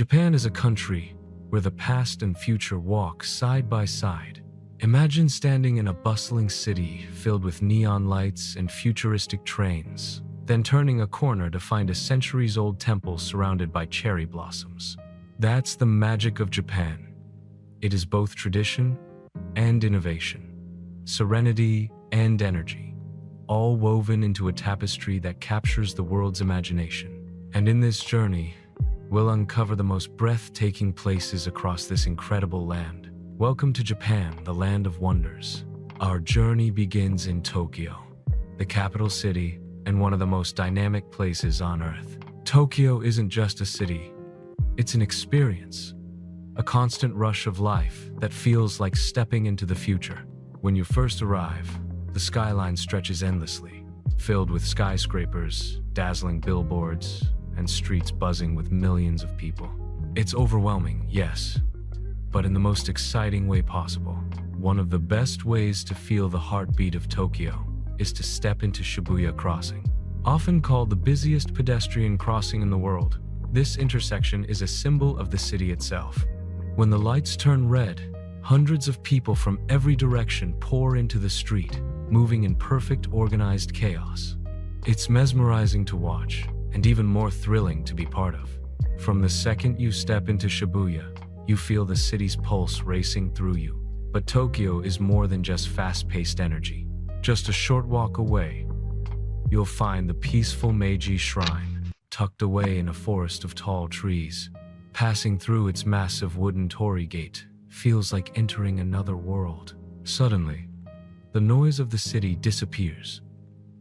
Japan is a country where the past and future walk side by side. Imagine standing in a bustling city filled with neon lights and futuristic trains, then turning a corner to find a centuries-old temple surrounded by cherry blossoms. That's the magic of Japan. It is both tradition and innovation, serenity and energy, all woven into a tapestry that captures the world's imagination. And in this journey, we'll uncover the most breathtaking places across this incredible land. Welcome to Japan, the land of wonders. Our journey begins in Tokyo, the capital city and one of the most dynamic places on Earth. Tokyo isn't just a city, it's an experience, a constant rush of life that feels like stepping into the future. When you first arrive, the skyline stretches endlessly, filled with skyscrapers, dazzling billboards, and streets buzzing with millions of people. It's overwhelming, yes, but in the most exciting way possible. One of the best ways to feel the heartbeat of Tokyo is to step into Shibuya Crossing. Often called the busiest pedestrian crossing in the world, this intersection is a symbol of the city itself. When the lights turn red, hundreds of people from every direction pour into the street, moving in perfect organized chaos. It's mesmerizing to watch, and even more thrilling to be part of. From the second you step into Shibuya, you feel the city's pulse racing through you. But Tokyo is more than just fast-paced energy. Just a short walk away, you'll find the peaceful Meiji Shrine, tucked away in a forest of tall trees. Passing through its massive wooden torii gate feels like entering another world. Suddenly, the noise of the city disappears,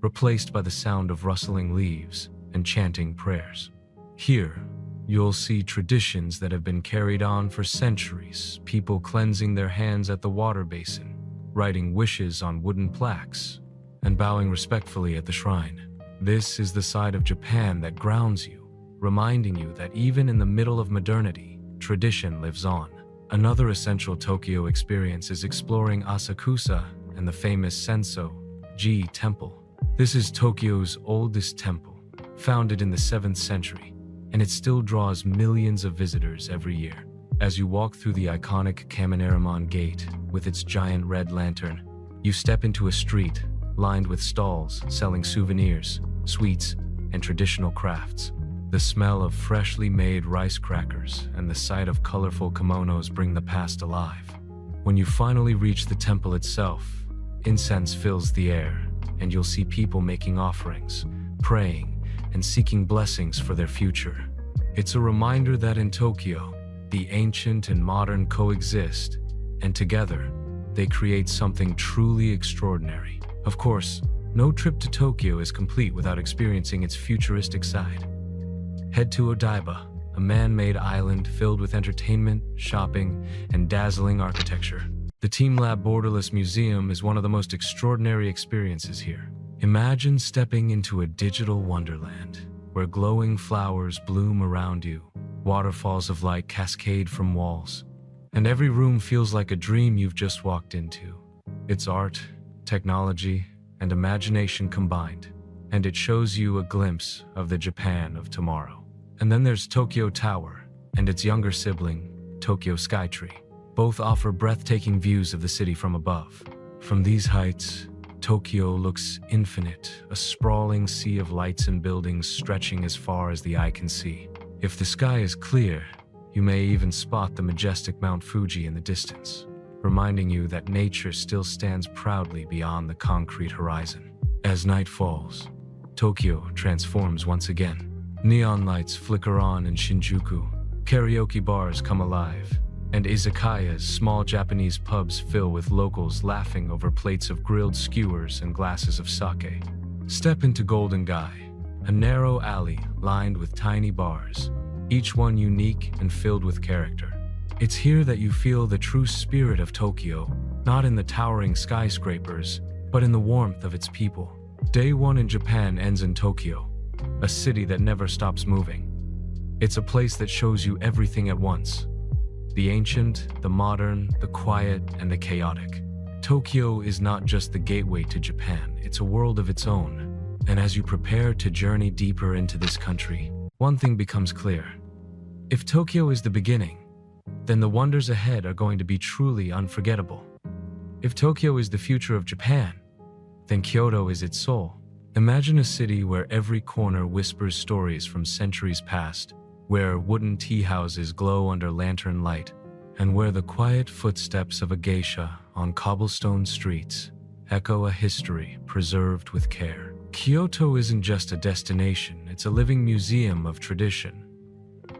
replaced by the sound of rustling leaves and chanting prayers. Here, you'll see traditions that have been carried on for centuries, people cleansing their hands at the water basin, writing wishes on wooden plaques, and bowing respectfully at the shrine. This is the side of Japan that grounds you, reminding you that even in the middle of modernity, tradition lives on. Another essential Tokyo experience is exploring Asakusa and the famous Senso-ji Temple. This is Tokyo's oldest temple, founded in the 7th century, and it still draws millions of visitors every year. As you walk through the iconic Kaminerimon Gate with its giant red lantern, you step into a street lined with stalls selling souvenirs, sweets, and traditional crafts. The smell of freshly made rice crackers and the sight of colorful kimonos bring the past alive. When you finally reach the temple itself, incense fills the air, and you'll see people making offerings, praying, and seeking blessings for their future. It's a reminder that in Tokyo, the ancient and modern coexist, and together, they create something truly extraordinary. Of course, no trip to Tokyo is complete without experiencing its futuristic side. Head to Odaiba, a man-made island filled with entertainment, shopping, and dazzling architecture. The Team Lab Borderless Museum is one of the most extraordinary experiences here. Imagine stepping into a digital wonderland, where glowing flowers bloom around you, waterfalls of light cascade from walls, and every room feels like a dream you've just walked into. It's art, technology, and imagination combined, and it shows you a glimpse of the Japan of tomorrow. And then there's Tokyo Tower and its younger sibling, Tokyo Skytree. Both offer breathtaking views of the city from above. From these heights, Tokyo looks infinite, a sprawling sea of lights and buildings stretching as far as the eye can see. If the sky is clear, you may even spot the majestic Mount Fuji in the distance, reminding you that nature still stands proudly beyond the concrete horizon. As night falls, Tokyo transforms once again. Neon lights flicker on in Shinjuku, karaoke bars come alive, and izakayas, small Japanese pubs, fill with locals laughing over plates of grilled skewers and glasses of sake. Step into Golden Gai, a narrow alley lined with tiny bars, each one unique and filled with character. It's here that you feel the true spirit of Tokyo, not in the towering skyscrapers, but in the warmth of its people. Day one in Japan ends in Tokyo, a city that never stops moving. It's a place that shows you everything at once. The ancient, the modern, the quiet, and the chaotic. Tokyo is not just the gateway to Japan, it's a world of its own. And as you prepare to journey deeper into this country, one thing becomes clear. If Tokyo is the beginning, then the wonders ahead are going to be truly unforgettable. If Tokyo is the future of Japan, then Kyoto is its soul. Imagine a city where every corner whispers stories from centuries past, where wooden tea houses glow under lantern light, and where the quiet footsteps of a geisha on cobblestone streets echo a history preserved with care. Kyoto isn't just a destination, it's a living museum of tradition,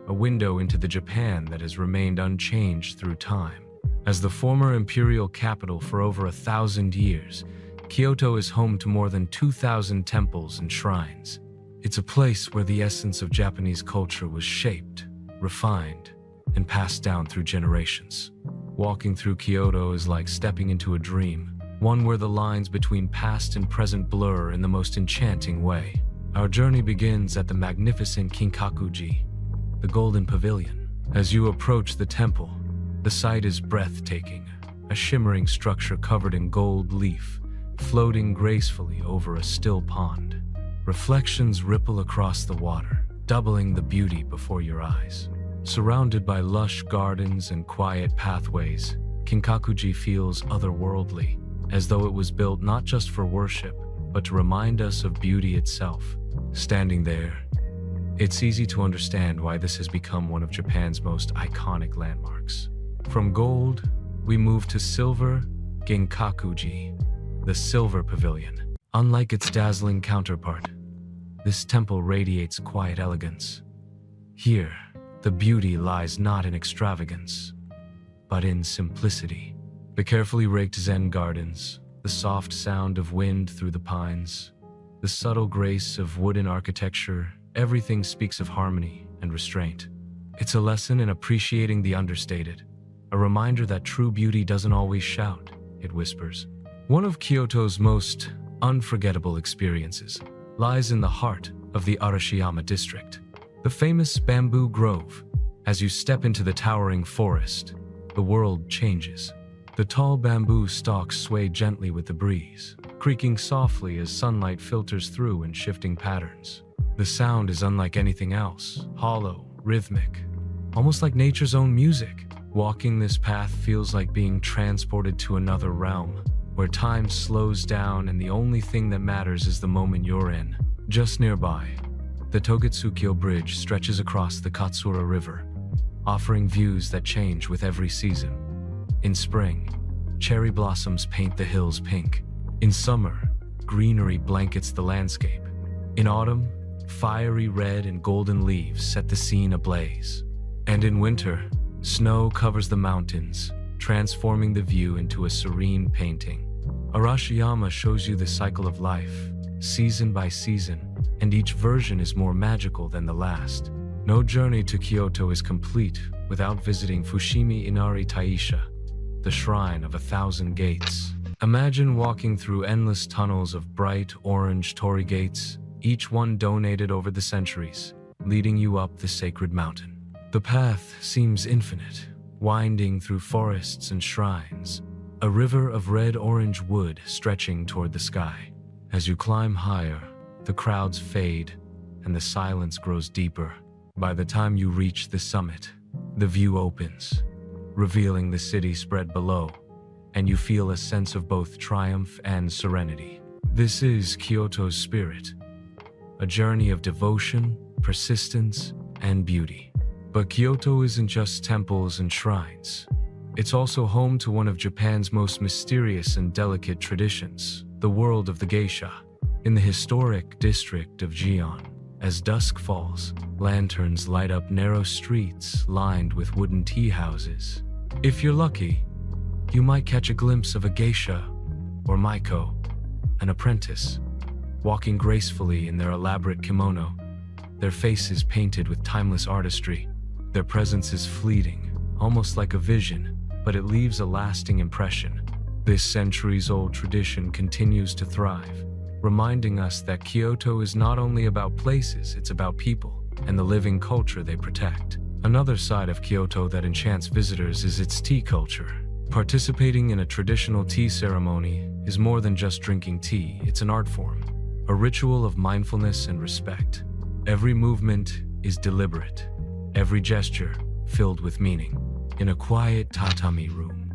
a window into the Japan that has remained unchanged through time. As the former imperial capital for over 1,000 years, Kyoto is home to more than 2,000 temples and shrines. It's a place where the essence of Japanese culture was shaped, refined, and passed down through generations. Walking through Kyoto is like stepping into a dream, one where the lines between past and present blur in the most enchanting way. Our journey begins at the magnificent Kinkakuji, the Golden Pavilion. As you approach the temple, the sight is breathtaking, a shimmering structure covered in gold leaf, floating gracefully over a still pond. Reflections ripple across the water, doubling the beauty before your eyes. Surrounded by lush gardens and quiet pathways, Kinkakuji feels otherworldly, as though it was built not just for worship, but to remind us of beauty itself. Standing there, it's easy to understand why this has become one of Japan's most iconic landmarks. From gold, we move to silver, Ginkakuji, the Silver Pavilion. Unlike its dazzling counterpart, this temple radiates quiet elegance. Here, the beauty lies not in extravagance, but in simplicity. The carefully raked Zen gardens, the soft sound of wind through the pines, the subtle grace of wooden architecture, everything speaks of harmony and restraint. It's a lesson in appreciating the understated, a reminder that true beauty doesn't always shout, it whispers. One of Kyoto's most unforgettable experiences lies in the heart of the Arashiyama district, the famous bamboo grove. As you step into the towering forest, the world changes. The tall bamboo stalks sway gently with the breeze, creaking softly as sunlight filters through in shifting patterns. The sound is unlike anything else, hollow, rhythmic, almost like nature's own music. Walking this path feels like being transported to another realm, where time slows down and the only thing that matters is the moment you're in. Just nearby, the Togetsukyo Bridge stretches across the Katsura River, offering views that change with every season. In spring, cherry blossoms paint the hills pink. In summer, greenery blankets the landscape. In autumn, fiery red and golden leaves set the scene ablaze. And in winter, snow covers the mountains, transforming the view into a serene painting. Arashiyama shows you the cycle of life, season by season, and each version is more magical than the last. No journey to Kyoto is complete without visiting Fushimi Inari Taisha, the shrine of 1,000 gates. Imagine walking through endless tunnels of bright orange torii gates, each one donated over the centuries, leading you up the sacred mountain. The path seems infinite, winding through forests and shrines, a river of red-orange wood stretching toward the sky. As you climb higher, the crowds fade and the silence grows deeper. By the time you reach the summit, the view opens, revealing the city spread below, and you feel a sense of both triumph and serenity. This is Kyoto's spirit, a journey of devotion, persistence, and beauty. But Kyoto isn't just temples and shrines. It's also home to one of Japan's most mysterious and delicate traditions, the world of the geisha. In the historic district of Gion, as dusk falls, lanterns light up narrow streets lined with wooden tea houses. If you're lucky, you might catch a glimpse of a geisha or maiko, an apprentice, walking gracefully in their elaborate kimono, their faces painted with timeless artistry. Their presence is fleeting, almost like a vision, but it leaves a lasting impression. This centuries-old tradition continues to thrive, reminding us that Kyoto is not only about places, it's about people and the living culture they protect. Another side of Kyoto that enchants visitors is its tea culture. Participating in a traditional tea ceremony is more than just drinking tea, it's an art form, a ritual of mindfulness and respect. Every movement is deliberate. every gesture filled with meaning. In a quiet tatami room,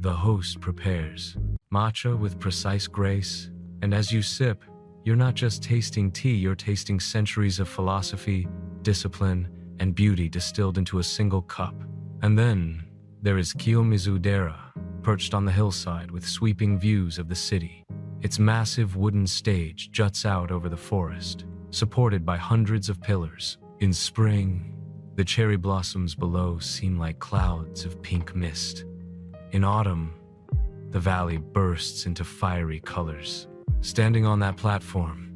the host prepares matcha with precise grace, and as you sip, you're not just tasting tea, you're tasting centuries of philosophy, discipline, and beauty distilled into a single cup. And then there is Kiyomizu-dera, perched on the hillside with sweeping views of the city. Its massive wooden stage juts out over the forest, supported by hundreds of pillars. In spring, the cherry blossoms below seem like clouds of pink mist. In autumn, the valley bursts into fiery colors. Standing on that platform,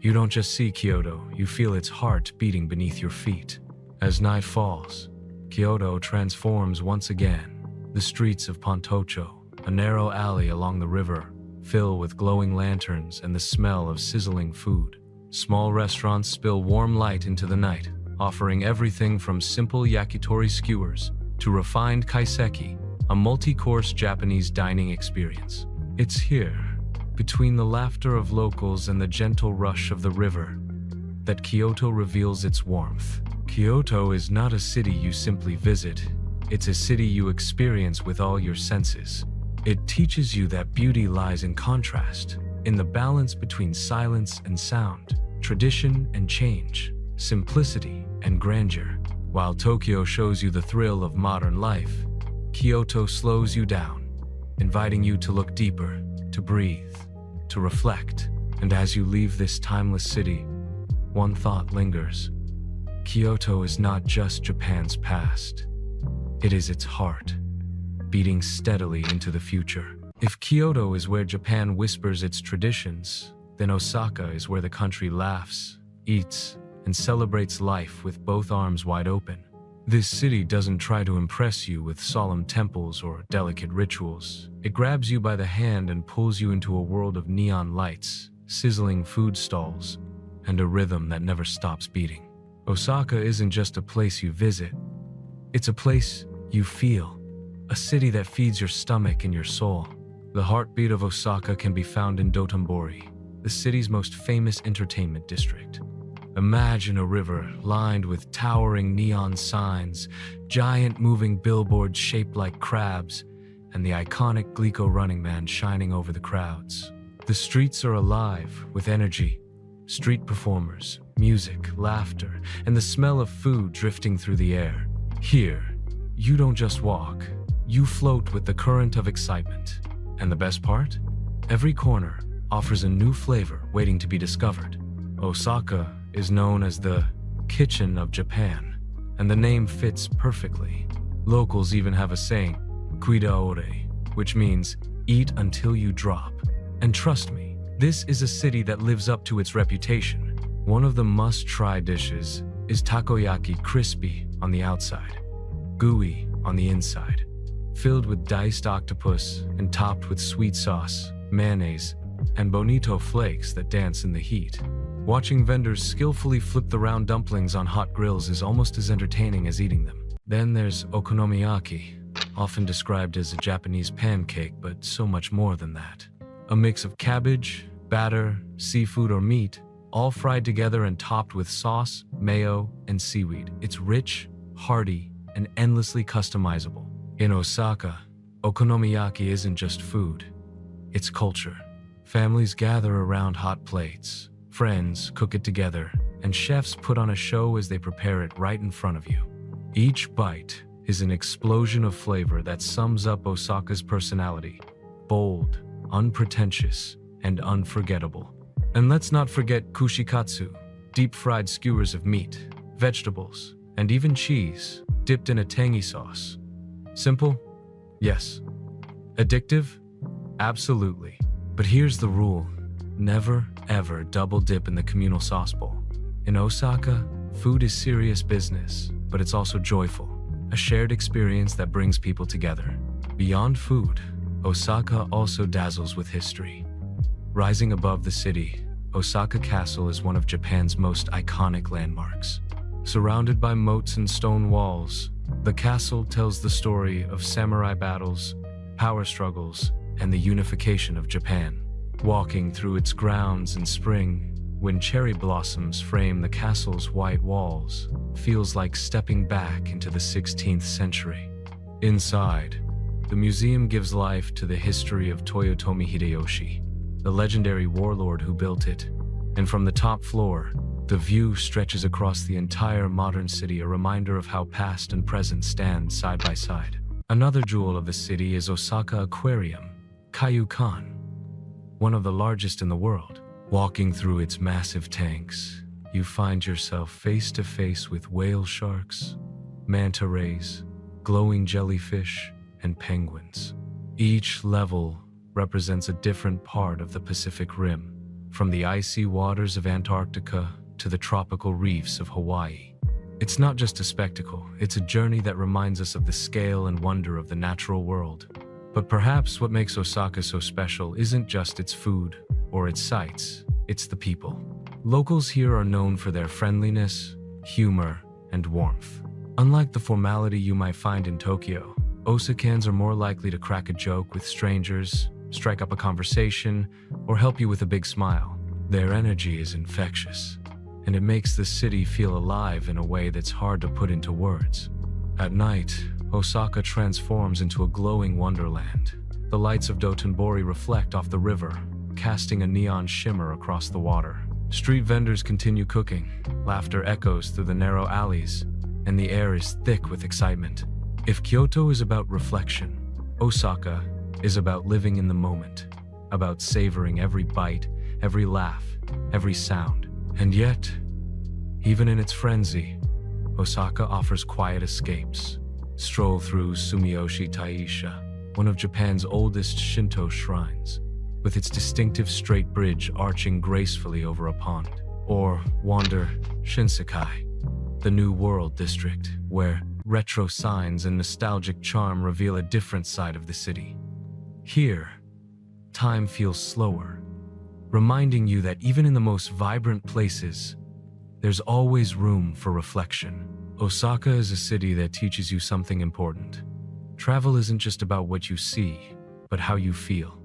you don't just see Kyoto, you feel its heart beating beneath your feet. As night falls, Kyoto transforms once again. The streets of Pontocho, a narrow alley along the river, fill with glowing lanterns and the smell of sizzling food. Small restaurants spill warm light into the night, offering everything from simple yakitori skewers to refined kaiseki, a multi-course Japanese dining experience. It's here, between the laughter of locals and the gentle rush of the river, that Kyoto reveals its warmth. Kyoto is not a city you simply visit, it's a city you experience with all your senses. It teaches you that beauty lies in contrast, in the balance between silence and sound, tradition and change, simplicity and grandeur. While Tokyo shows you the thrill of modern life, Kyoto slows you down, inviting you to look deeper, to breathe, to reflect. And as you leave this timeless city, one thought lingers. Kyoto is not just Japan's past, it is its heart, beating steadily into the future. If Kyoto is where Japan whispers its traditions, then Osaka is where the country laughs, eats, and celebrates life with both arms wide open. This city doesn't try to impress you with solemn temples or delicate rituals. It grabs you by the hand and pulls you into a world of neon lights, sizzling food stalls, and a rhythm that never stops beating. Osaka isn't just a place you visit, it's a place you feel. A city that feeds your stomach and your soul. The heartbeat of Osaka can be found in Dotonbori, the city's most famous entertainment district. Imagine a river lined with towering neon signs, giant moving billboards shaped like crabs, and the iconic Glico Running Man shining over the crowds. The streets are alive with energy, street performers, music, laughter, and the smell of food drifting through the air. Here, you don't just walk, you float with the current of excitement. And the best part? Every corner offers a new flavor waiting to be discovered. Osaka is known as the kitchen of Japan, and the name fits perfectly. Locals even have a saying, "Kuidaore," which means eat until you drop. And trust me, this is a city that lives up to its reputation. One of the must-try dishes is takoyaki, crispy on the outside, gooey on the inside, filled with diced octopus and topped with sweet sauce, mayonnaise, and bonito flakes that dance in the heat. Watching vendors skillfully flip the round dumplings on hot grills is almost as entertaining as eating them. Then there's okonomiyaki, often described as a Japanese pancake, but so much more than that. A mix of cabbage, batter, seafood or meat, all fried together and topped with sauce, mayo, and seaweed. It's rich, hearty, and endlessly customizable. In Osaka, okonomiyaki isn't just food, it's culture. Families gather around hot plates, friends cook it together, and chefs put on a show as they prepare it right in front of you. Each bite is an explosion of flavor that sums up Osaka's personality: bold, unpretentious, and unforgettable. And let's not forget kushikatsu, deep-fried skewers of meat, vegetables, and even cheese, dipped in a tangy sauce. Simple? Yes. Addictive? Absolutely. But here's the rule. Never, ever double dip in the communal sauce bowl. In Osaka, food is serious business, but it's also joyful, a shared experience that brings people together. Beyond food, Osaka also dazzles with history. Rising above the city, Osaka Castle is one of Japan's most iconic landmarks. Surrounded by moats and stone walls, the castle tells the story of samurai battles, power struggles, and the unification of Japan. Walking through its grounds in spring, when cherry blossoms frame the castle's white walls, feels like stepping back into the 16th century. Inside, the museum gives life to the history of Toyotomi Hideyoshi, the legendary warlord who built it. And from the top floor, the view stretches across the entire modern city, a reminder of how past and present stand side by side. Another jewel of the city is Osaka Aquarium, Kaiyukan, one of the largest in the world. Walking through its massive tanks, you find yourself face to face with whale sharks, manta rays, glowing jellyfish, and penguins. Each level represents a different part of the Pacific Rim, from the icy waters of Antarctica to the tropical reefs of Hawaii. It's not just a spectacle, it's a journey that reminds us of the scale and wonder of the natural world. But perhaps what makes Osaka so special isn't just its food or its sights, it's the people. Locals here are known for their friendliness, humor, and warmth. Unlike the formality you might find in Tokyo, Osakans are more likely to crack a joke with strangers, strike up a conversation, or help you with a big smile. Their energy is infectious, and it makes the city feel alive in a way that's hard to put into words. At night, Osaka transforms into a glowing wonderland. The lights of Dotonbori reflect off the river, casting a neon shimmer across the water. Street vendors continue cooking, laughter echoes through the narrow alleys, and the air is thick with excitement. If Kyoto is about reflection, Osaka is about living in the moment, about savoring every bite, every laugh, every sound. And yet, even in its frenzy, Osaka offers quiet escapes. Stroll through Sumiyoshi Taisha, one of Japan's oldest Shinto shrines, with its distinctive straight bridge arching gracefully over a pond. Or wander Shinsekai, the New World district, where retro signs and nostalgic charm reveal a different side of the city. Here, time feels slower, reminding you that even in the most vibrant places, there's always room for reflection. Osaka is a city that teaches you something important. Travel isn't just about what you see, but how you feel.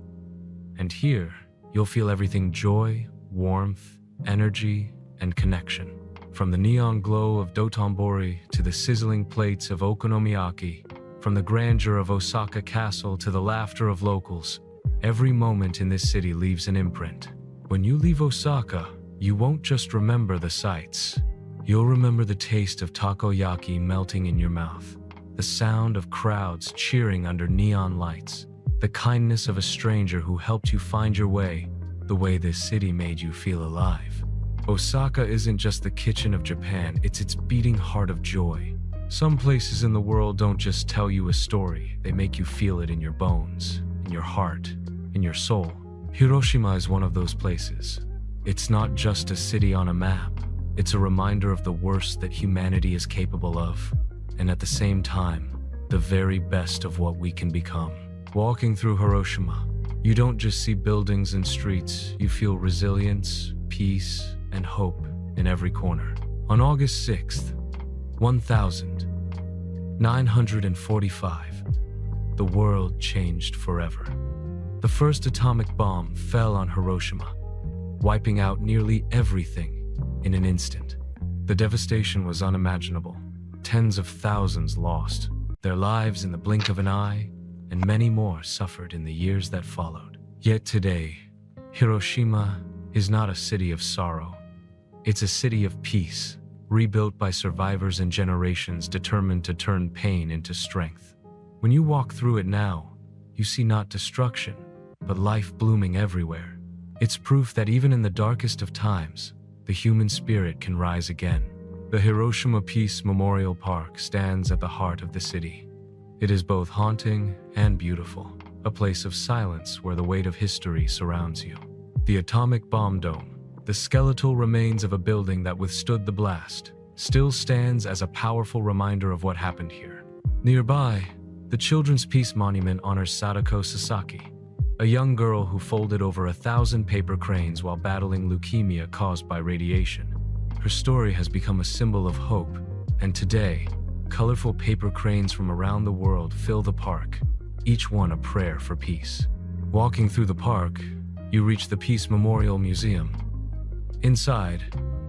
And here, you'll feel everything: joy, warmth, energy, and connection. From the neon glow of Dotonbori to the sizzling plates of okonomiyaki, from the grandeur of Osaka Castle to the laughter of locals, every moment in this city leaves an imprint. When you leave Osaka, you won't just remember the sights. You'll remember the taste of takoyaki melting in your mouth, the sound of crowds cheering under neon lights, the kindness of a stranger who helped you find your way, the way this city made you feel alive. Osaka isn't just the kitchen of Japan, it's its beating heart of joy. Some places in the world don't just tell you a story, they make you feel it in your bones, in your heart, in your soul. Hiroshima is one of those places. It's not just a city on a map, it's a reminder of the worst that humanity is capable of, and at the same time, the very best of what we can become. Walking through Hiroshima, you don't just see buildings and streets, you feel resilience, peace, and hope in every corner. On August 6th, 1945, the world changed forever. The first atomic bomb fell on Hiroshima, wiping out nearly everything in an instant. The devastation was unimaginable. Tens of thousands lost their lives in the blink of an eye, and many more suffered in the years that followed. Yet today, Hiroshima is not a city of sorrow. It's a city of peace, rebuilt by survivors and generations determined to turn pain into strength. When you walk through it now, you see not destruction, but life blooming everywhere. It's proof that even in the darkest of times, the human spirit can rise again. The Hiroshima Peace Memorial Park stands at the heart of the city. It is both haunting and beautiful, a place of silence where the weight of history surrounds you. The atomic bomb dome, the skeletal remains of a building that withstood the blast, still stands as a powerful reminder of what happened here. Nearby, the Children's Peace Monument honors Sadako Sasaki, a young girl who folded over 1,000 paper cranes while battling leukemia caused by radiation. Her story has become a symbol of hope, and today, colorful paper cranes from around the world fill the park, each one a prayer for peace. Walking through the park, you reach the Peace Memorial Museum. Inside,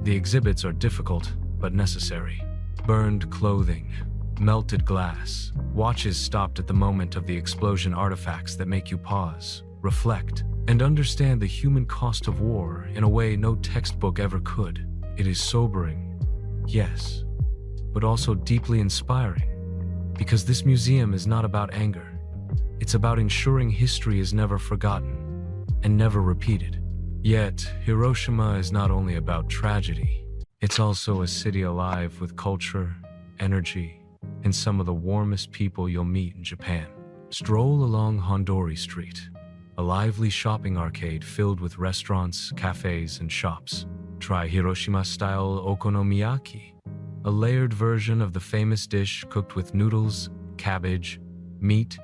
the exhibits are difficult but necessary. Burned clothing, melted glass, watches stopped at the moment of the explosion, artifacts that make you pause, reflect, and understand the human cost of war in a way no textbook ever could. It is sobering, yes, but also deeply inspiring, because this museum is not about anger. It's about ensuring history is never forgotten and never repeated. Yet, Hiroshima is not only about tragedy, it's also a city alive with culture, energy, and some of the warmest people you'll meet in Japan. Stroll along Hondori Street, a lively shopping arcade filled with restaurants, cafes, and shops. Try Hiroshima-style okonomiyaki, a layered version of the famous dish cooked with noodles, cabbage, meat,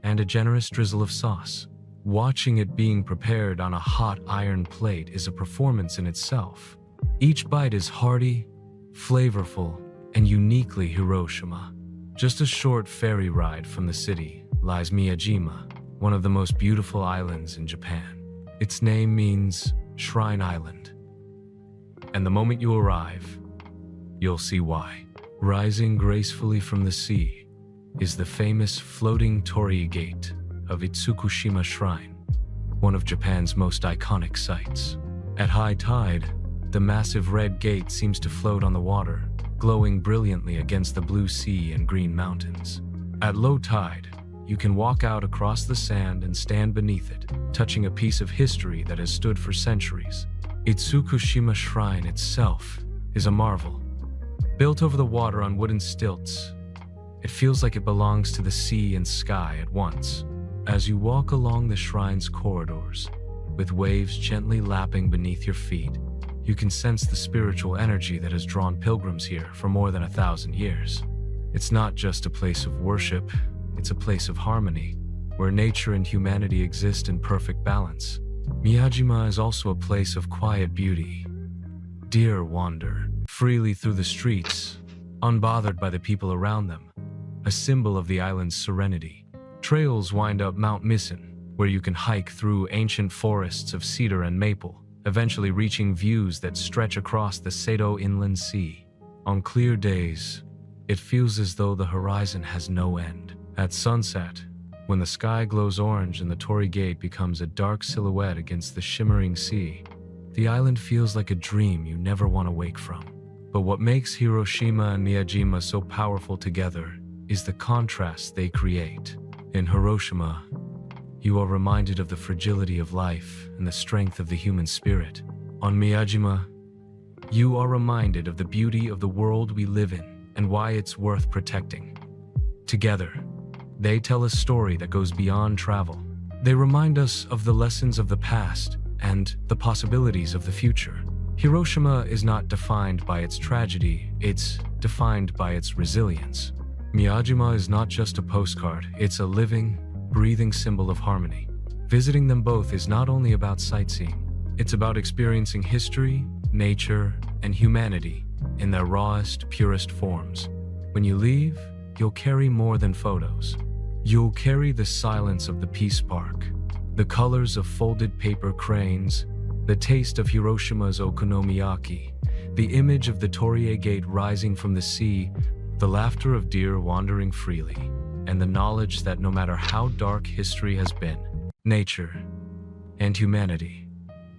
and a generous drizzle of sauce. Watching it being prepared on a hot iron plate is a performance in itself. Each bite is hearty, flavorful, and uniquely Hiroshima. Just a short ferry ride from the city lies Miyajima, one of the most beautiful islands in Japan. Its name means Shrine Island. And the moment you arrive, you'll see why. Rising gracefully from the sea is the famous floating torii gate of Itsukushima Shrine, one of Japan's most iconic sites. At high tide, the massive red gate seems to float on the water, glowing brilliantly against the blue sea and green mountains. At low tide, you can walk out across the sand and stand beneath it, touching a piece of history that has stood for centuries. Itsukushima Shrine itself is a marvel. Built over the water on wooden stilts, it feels like it belongs to the sea and sky at once. As you walk along the shrine's corridors, with waves gently lapping beneath your feet, you can sense the spiritual energy that has drawn pilgrims here for more than 1,000 years. It's not just a place of worship, it's a place of harmony, where nature and humanity exist in perfect balance. Miyajima is also a place of quiet beauty. Deer wander freely through the streets, unbothered by the people around them, a symbol of the island's serenity. Trails wind up Mount Misen, where you can hike through ancient forests of cedar and maple, eventually reaching views that stretch across the Seto Inland Sea. On clear days, it feels as though the horizon has no end. At sunset, when the sky glows orange and the torii gate becomes a dark silhouette against the shimmering sea, the island feels like a dream you never want to wake from. But what makes Hiroshima and Miyajima so powerful together is the contrast they create. In Hiroshima, you are reminded of the fragility of life and the strength of the human spirit. On Miyajima, you are reminded of the beauty of the world we live in and why it's worth protecting. Together, they tell a story that goes beyond travel. They remind us of the lessons of the past and the possibilities of the future. Hiroshima is not defined by its tragedy, it's defined by its resilience. Miyajima is not just a postcard, it's a living, breathing symbol of harmony. Visiting them both is not only about sightseeing, it's about experiencing history, nature, and humanity in their rawest, purest forms. When you leave, you'll carry more than photos. You'll carry the silence of the Peace Park, the colors of folded paper cranes, the taste of Hiroshima's okonomiyaki, the image of the torii gate rising from the sea, the laughter of deer wandering freely, and the knowledge that no matter how dark history has been, nature and humanity,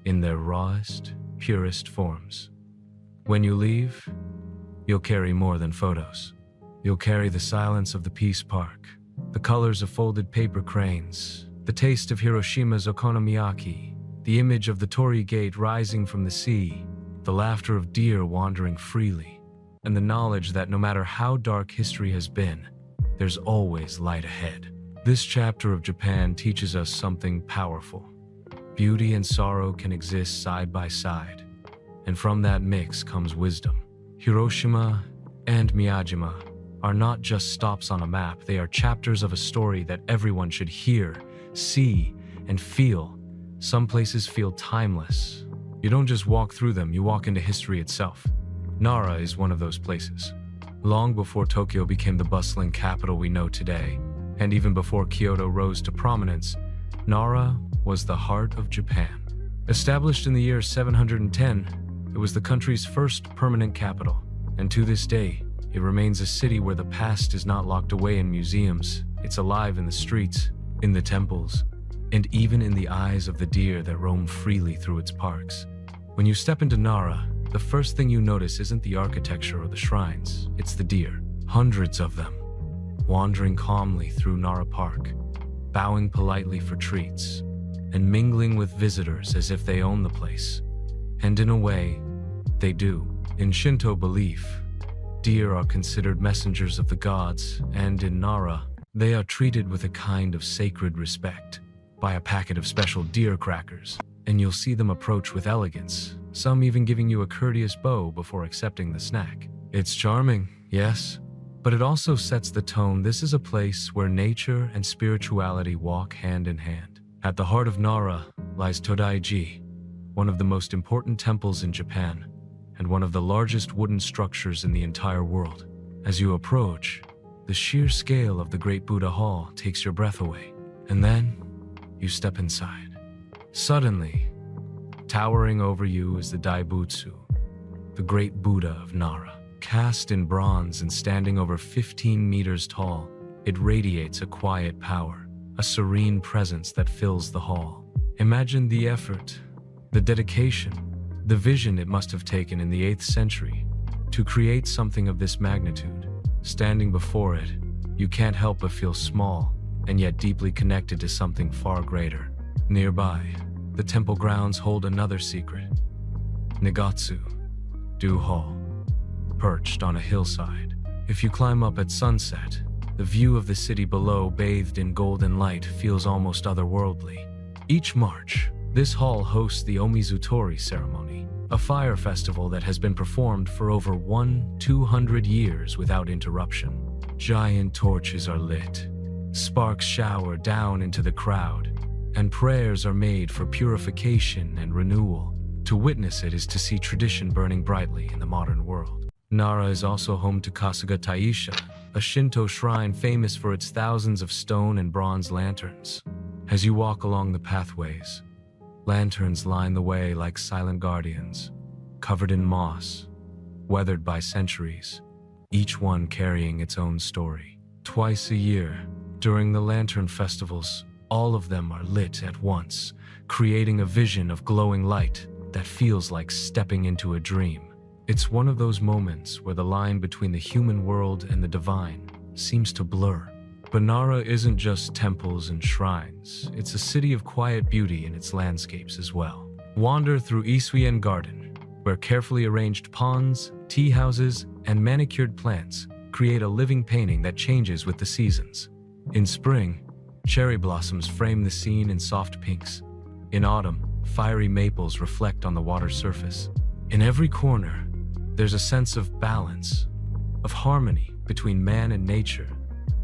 in their rawest, purest forms. When you leave, you'll carry more than photos. You'll carry the silence of the Peace Park, the colors of folded paper cranes, the taste of Hiroshima's okonomiyaki, the image of the torii gate rising from the sea, the laughter of deer wandering freely, and the knowledge that no matter how dark history has been, there's always light ahead. This chapter of Japan teaches us something powerful. Beauty and sorrow can exist side by side, and from that mix comes wisdom. Hiroshima and Miyajima are not just stops on a map, they are chapters of a story that everyone should hear, see, and feel. Some places feel timeless. You don't just walk through them, you walk into history itself. Nara is one of those places. Long before Tokyo became the bustling capital we know today, and even before Kyoto rose to prominence, Nara was the heart of Japan. Established in the year 710, It was the country's first permanent capital, and to this day, it remains a city where the past is not locked away in museums. It's alive in the streets, in the temples, and even in the eyes of the deer that roam freely through its parks. When you step into Nara, the first thing you notice isn't the architecture or the shrines, it's the deer. Hundreds of them, wandering calmly through Nara Park, bowing politely for treats, and mingling with visitors as if they own the place. And in a way, they do. In Shinto belief, deer are considered messengers of the gods, and in Nara, they are treated with a kind of sacred respect. Buy a packet of special deer crackers, and you'll see them approach with elegance, some even giving you a courteous bow before accepting the snack. It's charming, yes, but it also sets the tone. This is a place where nature and spirituality walk hand in hand. At the heart of Nara lies Todaiji, one of the most important temples in Japan, and one of the largest wooden structures in the entire world. As you approach, the sheer scale of the Great Buddha Hall takes your breath away, and then you step inside. Suddenly, towering over you is the Daibutsu, the Great Buddha of Nara. Cast in bronze and standing over 15 meters tall, it radiates a quiet power, a serene presence that fills the hall. Imagine the effort, the dedication, the vision it must have taken in the 8th century to create something of this magnitude. Standing before it, you can't help but feel small and yet deeply connected to something far greater. Nearby, the temple grounds hold another secret. Nigatsu, Dew Hall, perched on a hillside. If you climb up at sunset, the view of the city below, bathed in golden light, feels almost otherworldly. Each March, this hall hosts the Omizutori ceremony, a fire festival that has been performed for over 200 years without interruption. Giant torches are lit, sparks shower down into the crowd, and prayers are made for purification and renewal. To witness it is to see tradition burning brightly in the modern world. Nara is also home to Kasuga Taisha, a Shinto shrine famous for its thousands of stone and bronze lanterns. As you walk along the pathways, lanterns line the way like silent guardians, covered in moss, weathered by centuries, each one carrying its own story. Twice a year, during the lantern festivals, all of them are lit at once, creating a vision of glowing light that feels like stepping into a dream. It's one of those moments where the line between the human world and the divine seems to blur. But Nara isn't just temples and shrines, it's a city of quiet beauty in its landscapes as well. Wander through Isuien Garden, where carefully arranged ponds, tea houses, and manicured plants create a living painting that changes with the seasons. In spring, cherry blossoms frame the scene in soft pinks. In autumn, fiery maples reflect on the water's surface. In every corner, there's a sense of balance, of harmony between man and nature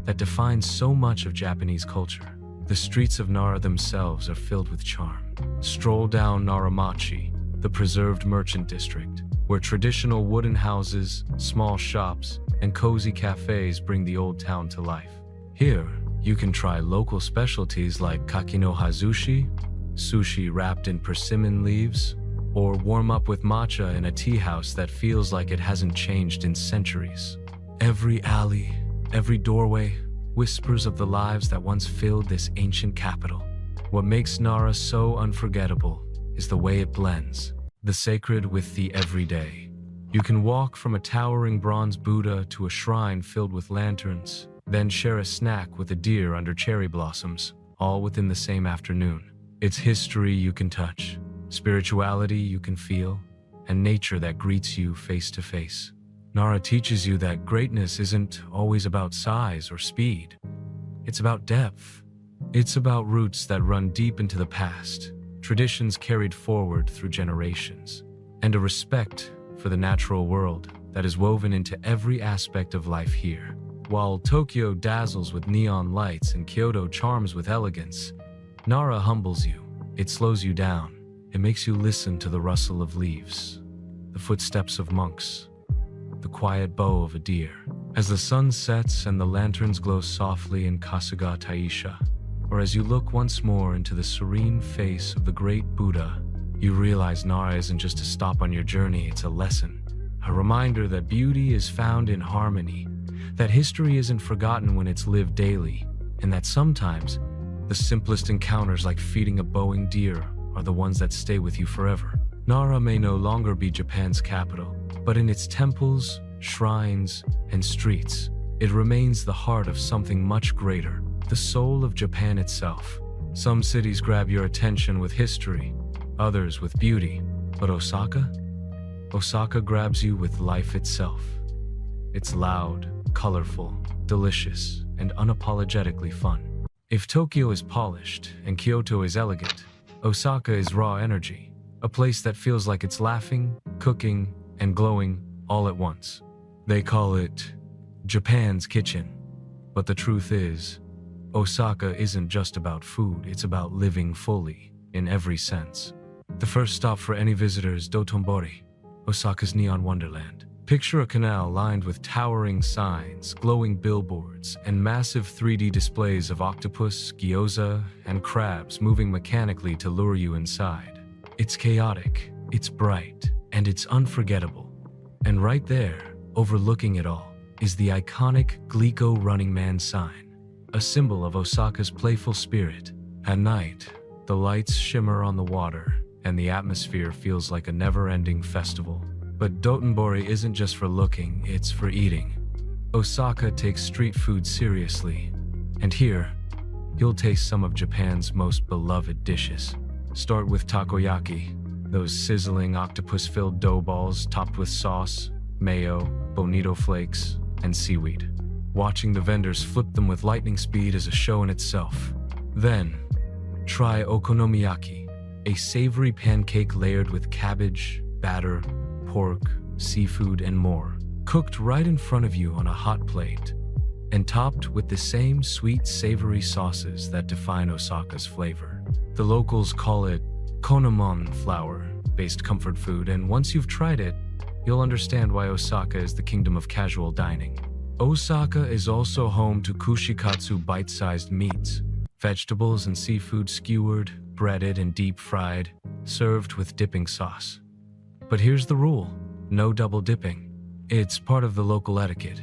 that defines so much of Japanese culture. The streets of Nara themselves are filled with charm. Stroll down Naramachi, the preserved merchant district, where traditional wooden houses, small shops, and cozy cafes bring the old town to life. Here, you can try local specialties like kakino hazushi, sushi wrapped in persimmon leaves, or warm up with matcha in a tea house that feels like it hasn't changed in centuries. Every alley, every doorway, whispers of the lives that once filled this ancient capital. What makes Nara so unforgettable is the way it blends the sacred with the everyday. You can walk from a towering bronze Buddha to a shrine filled with lanterns, then share a snack with a deer under cherry blossoms, all within the same afternoon. It's history you can touch, spirituality you can feel, and nature that greets you face to face. Nara teaches you that greatness isn't always about size or speed. It's about depth. It's about roots that run deep into the past, traditions carried forward through generations, and a respect for the natural world that is woven into every aspect of life here. While Tokyo dazzles with neon lights and Kyoto charms with elegance, Nara humbles you. It slows you down. It makes you listen to the rustle of leaves, the footsteps of monks, the quiet bow of a deer. As the sun sets and the lanterns glow softly in Kasuga Taisha, or as you look once more into the serene face of the great Buddha, You realize Nara isn't just a stop on your journey, it's a lesson. A reminder that beauty is found in harmony, that history isn't forgotten when it's lived daily, and that sometimes the simplest encounters, like feeding a Boeing deer, are the ones that stay with you forever. Nara may no longer be Japan's capital, but in its temples, shrines, and streets, it remains the heart of something much greater, the soul of Japan itself. Some cities grab your attention with history, others with beauty, but Osaka? Osaka grabs you with life itself. It's loud, colorful, delicious, and unapologetically fun. If Tokyo is polished and Kyoto is elegant, Osaka is raw energy, a place that feels like it's laughing, cooking, and glowing all at once. They call it Japan's kitchen, but the truth is, Osaka isn't just about food, it's about living fully, in every sense. The first stop for any visitor is Dotonbori, Osaka's neon wonderland. Picture a canal lined with towering signs, glowing billboards, and massive 3D displays of octopus, gyoza, and crabs moving mechanically to lure you inside. It's chaotic, it's bright, and it's unforgettable. And right there, overlooking it all, is the iconic Glico Running Man sign, a symbol of Osaka's playful spirit. At night, the lights shimmer on the water, and the atmosphere feels like a never-ending festival. But Dotonbori isn't just for looking, it's for eating. Osaka takes street food seriously, and here, you'll taste some of Japan's most beloved dishes. Start with takoyaki, those sizzling octopus-filled dough balls topped with sauce, mayo, bonito flakes, and seaweed. Watching the vendors flip them with lightning speed is a show in itself. Then, try okonomiyaki, a savory pancake layered with cabbage, batter, pork, seafood, and more, cooked right in front of you on a hot plate, and topped with the same sweet, savory sauces that define Osaka's flavor. The locals call it konnomon flour-based comfort food, and once you've tried it, you'll understand why Osaka is the kingdom of casual dining. Osaka is also home to kushikatsu bite-sized meats, vegetables and seafood skewered, breaded, and deep-fried, served with dipping sauce. But here's the rule, no double dipping. It's part of the local etiquette,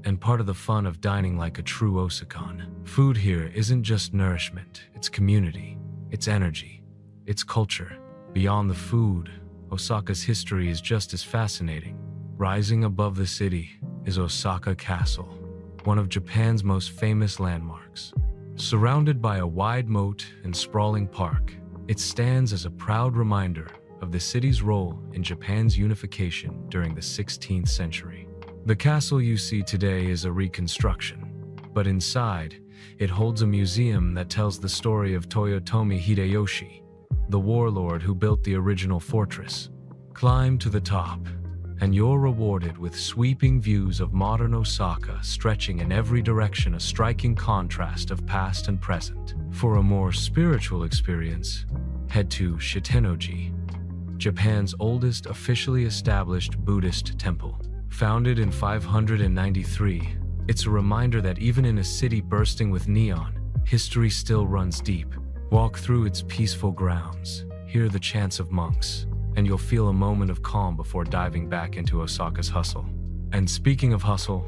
and part of the fun of dining like a true Osakan. Food here isn't just nourishment, it's community, it's energy, it's culture. Beyond the food, Osaka's history is just as fascinating. Rising above the city is Osaka Castle, one of Japan's most famous landmarks. Surrounded by a wide moat and sprawling park, it stands as a proud reminder of the city's role in Japan's unification during the 16th century. The castle you see today is a reconstruction, but inside, it holds a museum that tells the story of Toyotomi Hideyoshi, the warlord who built the original fortress. Climb to the top, and you're rewarded with sweeping views of modern Osaka stretching in every direction, a striking contrast of past and present. For a more spiritual experience, head to Shitennoji, Japan's oldest officially established Buddhist temple. Founded in 593, it's a reminder that even in a city bursting with neon, history still runs deep. Walk through its peaceful grounds, hear the chants of monks, and you'll feel a moment of calm before diving back into Osaka's hustle. And speaking of hustle,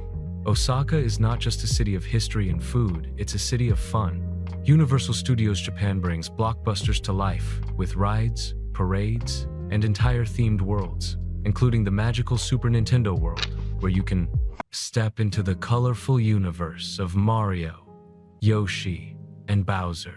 Osaka is not just a city of history and food, it's a city of fun. Universal Studios Japan brings blockbusters to life with rides, parades, and entire themed worlds, including the magical Super Nintendo world, where you can step into the colorful universe of Mario, Yoshi, and Bowser.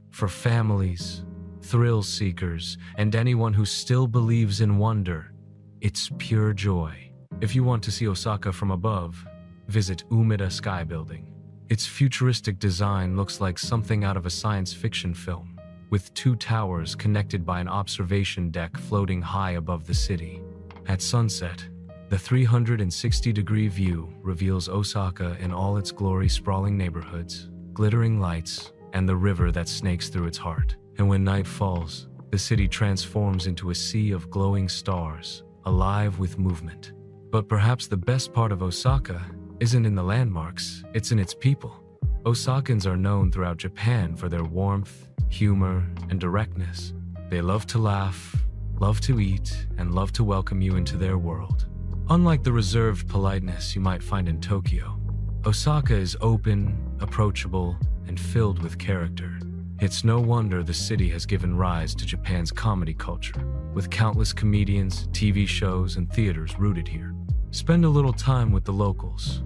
For families, thrill seekers, and anyone who still believes in wonder, it's pure joy. If you want to see Osaka from above, visit Umeda Sky Building. Its futuristic design looks like something out of a science fiction film, with two towers connected by an observation deck floating high above the city. At sunset, the 360-degree view reveals Osaka in all its glory, sprawling neighborhoods, glittering lights, and the river that snakes through its heart. And when night falls, the city transforms into a sea of glowing stars, alive with movement. But perhaps the best part of Osaka isn't in the landmarks, it's in its people. Osakans are known throughout Japan for their warmth, humor, and directness. They love to laugh, love to eat, and love to welcome you into their world. Unlike the reserved politeness you might find in Tokyo, Osaka is open, approachable, and filled with character. It's no wonder the city has given rise to Japan's comedy culture, with countless comedians, TV shows, and theaters rooted here. Spend a little time with the locals,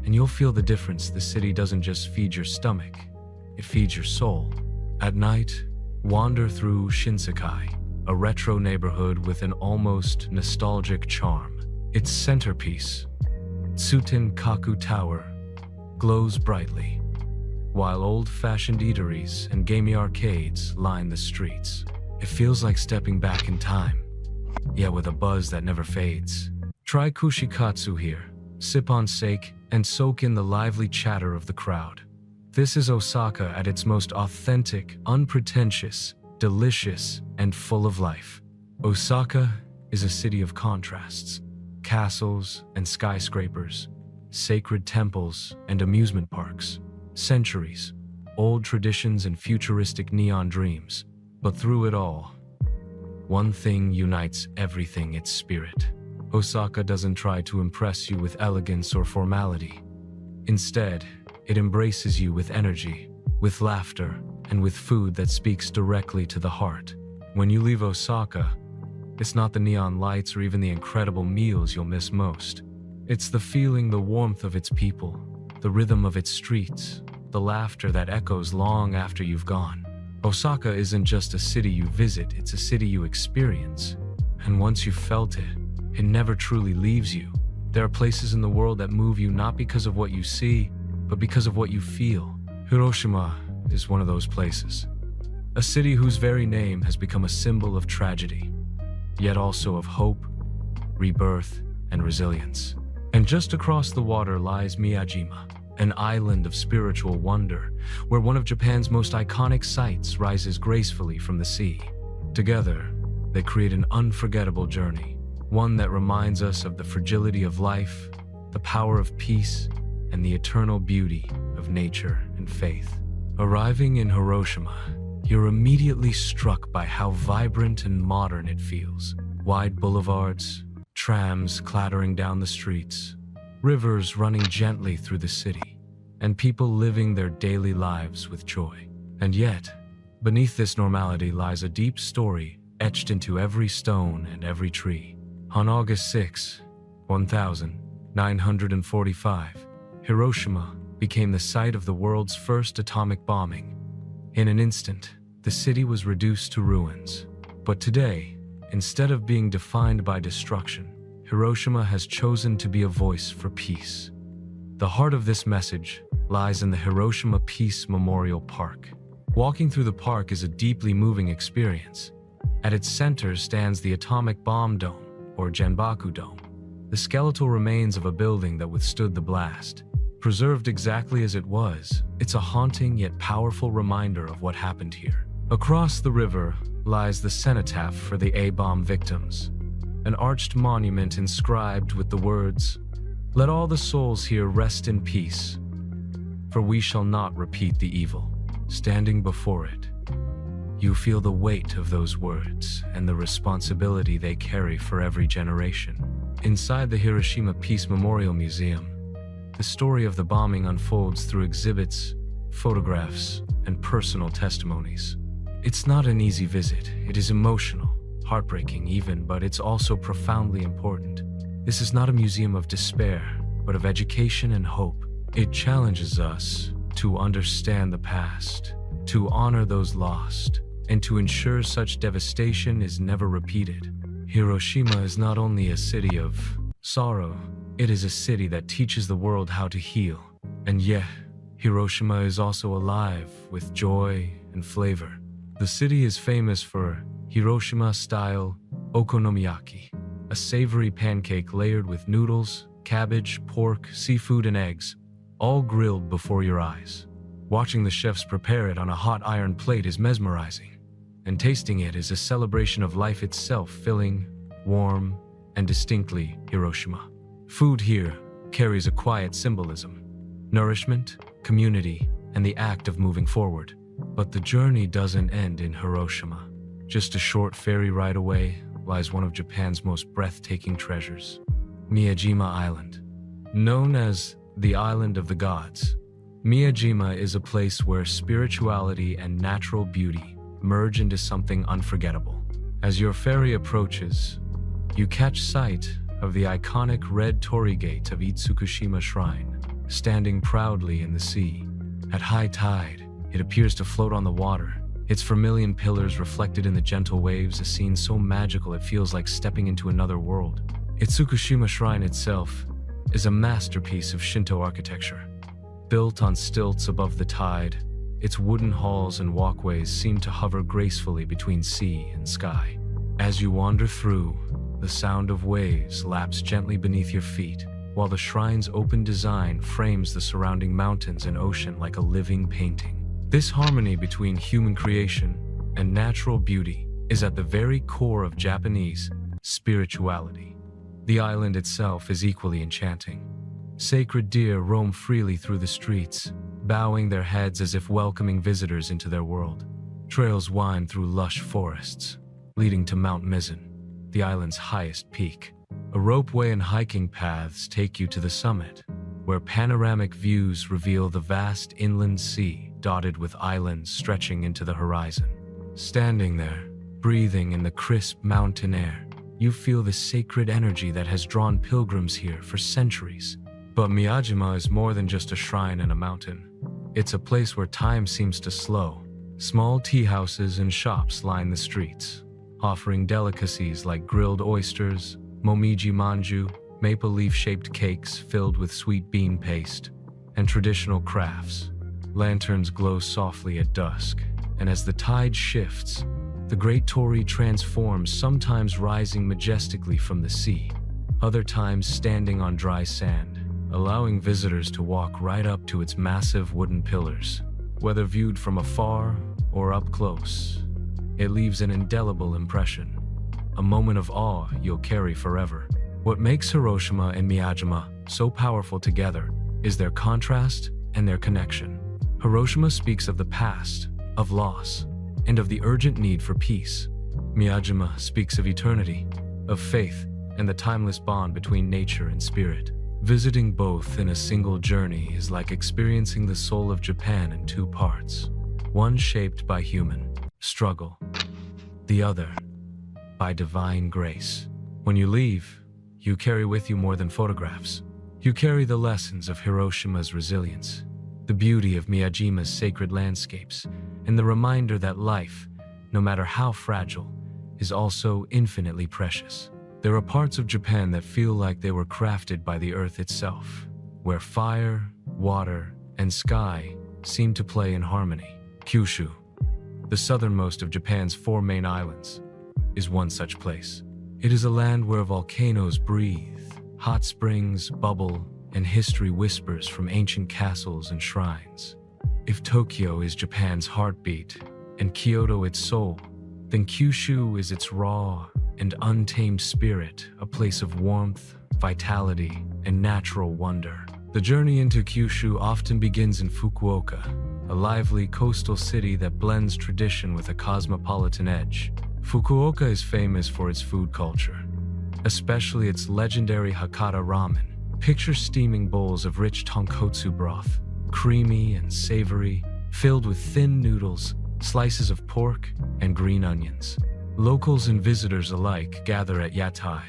and you'll feel the difference. The city doesn't just feed your stomach, it feeds your soul. At night, wander through Shinsekai, a retro neighborhood with an almost nostalgic charm. Its centerpiece, Tsuten Kaku Tower, glows brightly, while old-fashioned eateries and gamey arcades line the streets. It feels like stepping back in time, yet with a buzz that never fades. Try kushikatsu here, sip on sake, and soak in the lively chatter of the crowd. This is Osaka at its most authentic, unpretentious, delicious, and full of life. Osaka is a city of contrasts. Castles and skyscrapers, sacred temples and amusement parks, centuries, old traditions and futuristic neon dreams. But through it all, one thing unites everything: its spirit. Osaka doesn't try to impress you with elegance or formality. Instead, it embraces you with energy, with laughter, and with food that speaks directly to the heart. When you leave Osaka, it's not the neon lights or even the incredible meals you'll miss most. It's the feeling, the warmth of its people, the rhythm of its streets, the laughter that echoes long after you've gone. Osaka isn't just a city you visit, it's a city you experience. And once you've felt it, it never truly leaves you. There are places in the world that move you not because of what you see, but because of what you feel. Hiroshima is one of those places. A city whose very name has become a symbol of tragedy, yet also of hope, rebirth, and resilience. And just across the water lies Miyajima, an island of spiritual wonder, where one of Japan's most iconic sights rises gracefully from the sea. Together, they create an unforgettable journey, one that reminds us of the fragility of life, the power of peace, and the eternal beauty of nature and faith. Arriving in Hiroshima, you're immediately struck by how vibrant and modern it feels. Wide boulevards, trams clattering down the streets, rivers running gently through the city, and people living their daily lives with joy. And yet, beneath this normality lies a deep story etched into every stone and every tree. On August 6, 1945, Hiroshima became the site of the world's first atomic bombing. In an instant, the city was reduced to ruins. But today, instead of being defined by destruction, Hiroshima has chosen to be a voice for peace. The heart of this message lies in the Hiroshima Peace Memorial Park. Walking through the park is a deeply moving experience. At its center stands the Atomic Bomb Dome, or Genbaku Dome, the skeletal remains of a building that withstood the blast. Preserved exactly as it was, it's a haunting yet powerful reminder of what happened here. Across the river lies the cenotaph for the A-bomb victims, an arched monument inscribed with the words, "Let all the souls here rest in peace, for we shall not repeat the evil." Standing before it, you feel the weight of those words and the responsibility they carry for every generation. Inside the Hiroshima Peace Memorial Museum, the story of the bombing unfolds through exhibits, photographs, and personal testimonies. It's not an easy visit. It is emotional, heartbreaking even, but it's also profoundly important. This is not a museum of despair, but of education and hope. It challenges us to understand the past, to honor those lost, and to ensure such devastation is never repeated. Hiroshima is not only a city of sorrow, it is a city that teaches the world how to heal. And yet, Hiroshima is also alive with joy and flavor. The city is famous for Hiroshima-style okonomiyaki, a savory pancake layered with noodles, cabbage, pork, seafood, and eggs, all grilled before your eyes. Watching the chefs prepare it on a hot iron plate is mesmerizing, and tasting it is a celebration of life itself, filling, warm, and distinctly Hiroshima. Food here carries a quiet symbolism: nourishment, community, and the act of moving forward. But the journey doesn't end in Hiroshima. Just a short ferry ride away lies one of Japan's most breathtaking treasures, Miyajima Island. Known as the Island of the Gods, Miyajima is a place where spirituality and natural beauty merge into something unforgettable. As your ferry approaches, you catch sight of the iconic red torii gate of Itsukushima Shrine, standing proudly in the sea. At high tide, it appears to float on the water, its vermilion pillars reflected in the gentle waves, a scene so magical it feels like stepping into another world. Itsukushima Shrine itself is a masterpiece of Shinto architecture. Built on stilts above the tide, its wooden halls and walkways seem to hover gracefully between sea and sky. As you wander through, the sound of waves laps gently beneath your feet, while the shrine's open design frames the surrounding mountains and ocean like a living painting. This harmony between human creation and natural beauty is at the very core of Japanese spirituality. The island itself is equally enchanting. Sacred deer roam freely through the streets, bowing their heads as if welcoming visitors into their world. Trails wind through lush forests, leading to Mount Mizzen, the island's highest peak. A ropeway and hiking paths take you to the summit, where panoramic views reveal the vast inland sea dotted with islands stretching into the horizon. Standing there, breathing in the crisp mountain air, you feel the sacred energy that has drawn pilgrims here for centuries. But Miyajima is more than just a shrine and a mountain. It's a place where time seems to slow. Small tea houses and shops line the streets, offering delicacies like grilled oysters, momiji manju, maple leaf-shaped cakes filled with sweet bean paste, and traditional crafts. Lanterns glow softly at dusk, and as the tide shifts, the great torii transforms, sometimes rising majestically from the sea, other times standing on dry sand, allowing visitors to walk right up to its massive wooden pillars. Whether viewed from afar or up close, it leaves an indelible impression, a moment of awe you'll carry forever. What makes Hiroshima and Miyajima so powerful together is their contrast and their connection. Hiroshima speaks of the past, of loss, and of the urgent need for peace. Miyajima speaks of eternity, of faith, and the timeless bond between nature and spirit. Visiting both in a single journey is like experiencing the soul of Japan in two parts, one shaped by human struggle, the other by divine grace. When you leave, you carry with you more than photographs. You carry the lessons of Hiroshima's resilience, the beauty of Miyajima's sacred landscapes, and the reminder that life, no matter how fragile, is also infinitely precious. There are parts of Japan that feel like they were crafted by the earth itself, where fire, water, and sky seem to play in harmony. Kyushu, the southernmost of Japan's four main islands, is one such place. It is a land where volcanoes breathe, hot springs bubble, and history whispers from ancient castles and shrines. If Tokyo is Japan's heartbeat and Kyoto its soul, then Kyushu is its raw and untamed spirit, a place of warmth, vitality, and natural wonder. The journey into Kyushu often begins in Fukuoka, a lively coastal city that blends tradition with a cosmopolitan edge. Fukuoka is famous for its food culture, especially its legendary Hakata ramen. Picture steaming bowls of rich tonkotsu broth, creamy and savory, filled with thin noodles, slices of pork, and green onions. Locals and visitors alike gather at yatai,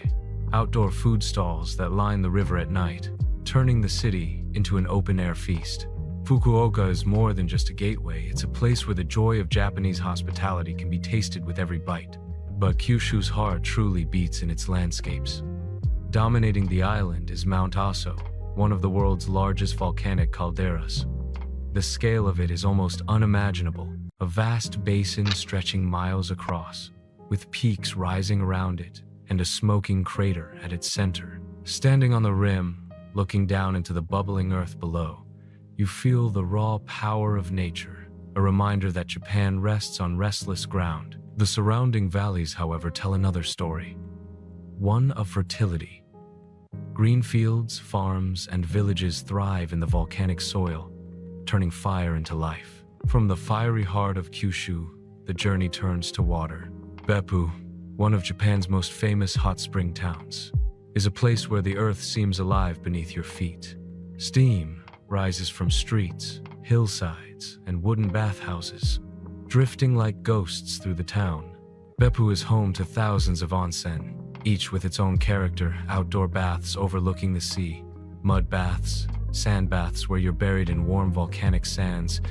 outdoor food stalls that line the river at night, turning the city into an open-air feast. Fukuoka is more than just a gateway, it's a place where the joy of Japanese hospitality can be tasted with every bite. But Kyushu's heart truly beats in its landscapes. Dominating the island is Mount Aso, one of the world's largest volcanic calderas. The scale of it is almost unimaginable, a vast basin stretching miles across, with peaks rising around it and a smoking crater at its center. Standing on the rim, looking down into the bubbling earth below, you feel the raw power of nature, a reminder that Japan rests on restless ground. The surrounding valleys, however, tell another story, one of fertility. Green fields, farms, and villages thrive in the volcanic soil, turning fire into life. From the fiery heart of Kyushu, the journey turns to water. Beppu, one of Japan's most famous hot spring towns, is a place where the earth seems alive beneath your feet. Steam rises from streets, hillsides, and wooden bathhouses, drifting like ghosts through the town. Beppu is home to thousands of onsen, each with its own character: outdoor baths overlooking the sea, mud baths, sand baths where you're buried in warm volcanic sands,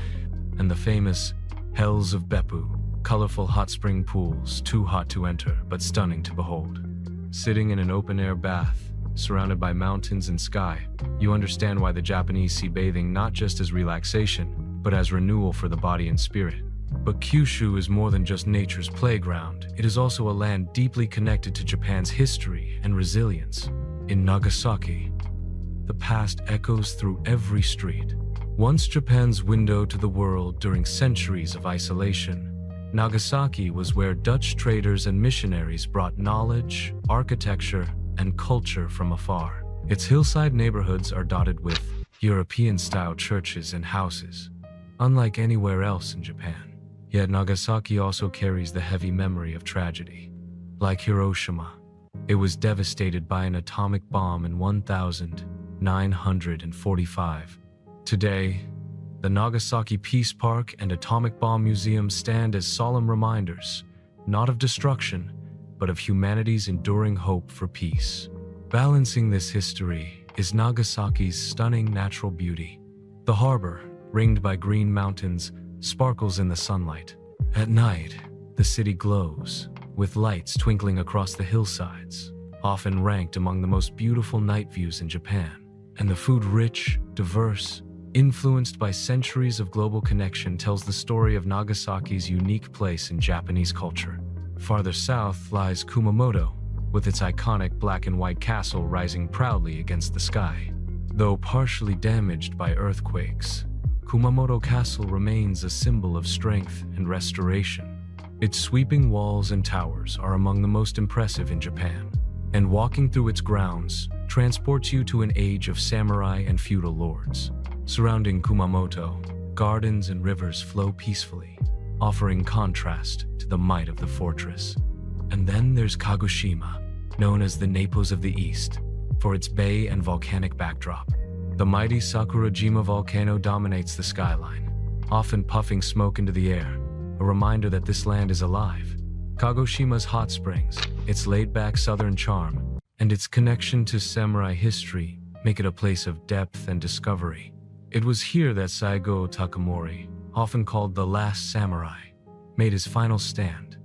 and the famous Hells of Beppu, colorful hot spring pools, too hot to enter but stunning to behold. Sitting in an open-air bath, surrounded by mountains and sky, you understand why the Japanese see bathing not just as relaxation, but as renewal for the body and spirit. But Kyushu is more than just nature's playground. It is also a land deeply connected to Japan's history and resilience. In Nagasaki, the past echoes through every street. Once Japan's window to the world during centuries of isolation, Nagasaki was where Dutch traders and missionaries brought knowledge, architecture, and culture from afar. Its hillside neighborhoods are dotted with European-style churches and houses, unlike anywhere else in Japan. Yet Nagasaki also carries the heavy memory of tragedy. Like Hiroshima, it was devastated by an atomic bomb in 1945. Today, the Nagasaki Peace Park and Atomic Bomb Museum stand as solemn reminders, not of destruction, but of humanity's enduring hope for peace. Balancing this history is Nagasaki's stunning natural beauty. The harbor, ringed by green mountains, sparkles in the sunlight. At night, the city glows, with lights twinkling across the hillsides, often ranked among the most beautiful night views in Japan. And the food, rich, diverse, influenced by centuries of global connection, tells the story of Nagasaki's unique place in Japanese culture. Farther south lies Kumamoto, with its iconic black and white castle rising proudly against the sky. Though partially damaged by earthquakes, Kumamoto Castle remains a symbol of strength and restoration. Its sweeping walls and towers are among the most impressive in Japan, and walking through its grounds transports you to an age of samurai and feudal lords. Surrounding Kumamoto, gardens and rivers flow peacefully, offering contrast to the might of the fortress. And then there's Kagoshima, known as the Naples of the East, for its bay and volcanic backdrop. The mighty Sakurajima volcano dominates the skyline, often puffing smoke into the air, a reminder that this land is alive. Kagoshima's hot springs, its laid-back southern charm, and its connection to samurai history make it a place of depth and discovery. It was here that Saigo Takamori, often called the Last Samurai, made his final stand,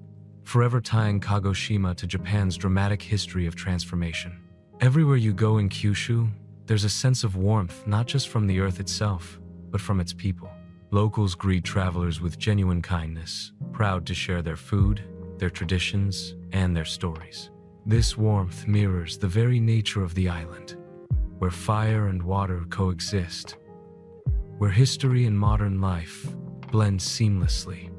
forever tying Kagoshima to Japan's dramatic history of transformation. Everywhere you go in Kyushu, there's a sense of warmth not just from the earth itself, but from its people. Locals greet travelers with genuine kindness, proud to share their food, their traditions, and their stories. This warmth mirrors the very nature of the island, where fire and water coexist, where history and modern life blend seamlessly,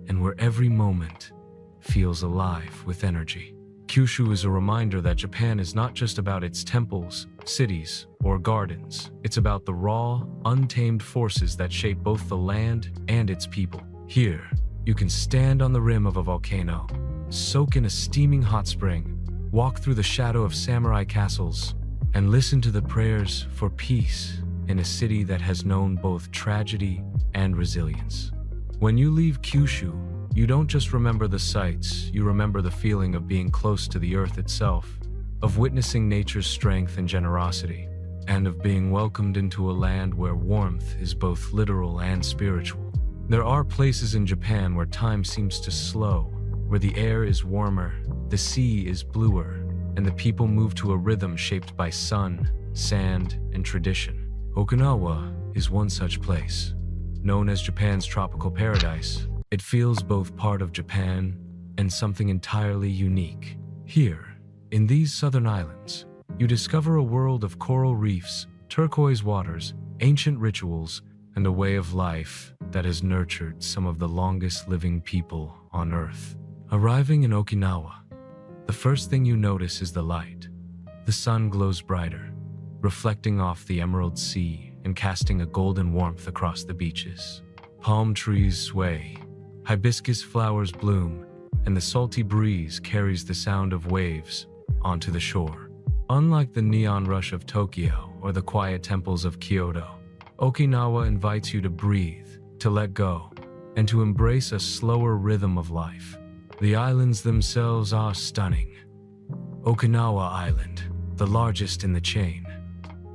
and where every moment feels alive with energy. Kyushu is a reminder that Japan is not just about its temples, cities, or gardens. It's about the raw, untamed forces that shape both the land and its people. Here, you can stand on the rim of a volcano, soak in a steaming hot spring, walk through the shadow of samurai castles, and listen to the prayers for peace in a city that has known both tragedy and resilience. When you leave Kyushu, you don't just remember the sights, you remember the feeling of being close to the earth itself, of witnessing nature's strength and generosity, and of being welcomed into a land where warmth is both literal and spiritual. There are places in Japan where time seems to slow, where the air is warmer, the sea is bluer, and the people move to a rhythm shaped by sun, sand, and tradition. Okinawa is one such place. Known as Japan's tropical paradise, it feels both part of Japan and something entirely unique. Here, in these southern islands, you discover a world of coral reefs, turquoise waters, ancient rituals, and a way of life that has nurtured some of the longest living people on Earth. Arriving in Okinawa, the first thing you notice is the light. The sun glows brighter, reflecting off the emerald sea and casting a golden warmth across the beaches. Palm trees sway, hibiscus flowers bloom, and the salty breeze carries the sound of waves onto the shore. Unlike the neon rush of Tokyo or the quiet temples of Kyoto, Okinawa invites you to breathe, to let go, and to embrace a slower rhythm of life. The islands themselves are stunning. Okinawa Island, the largest in the chain,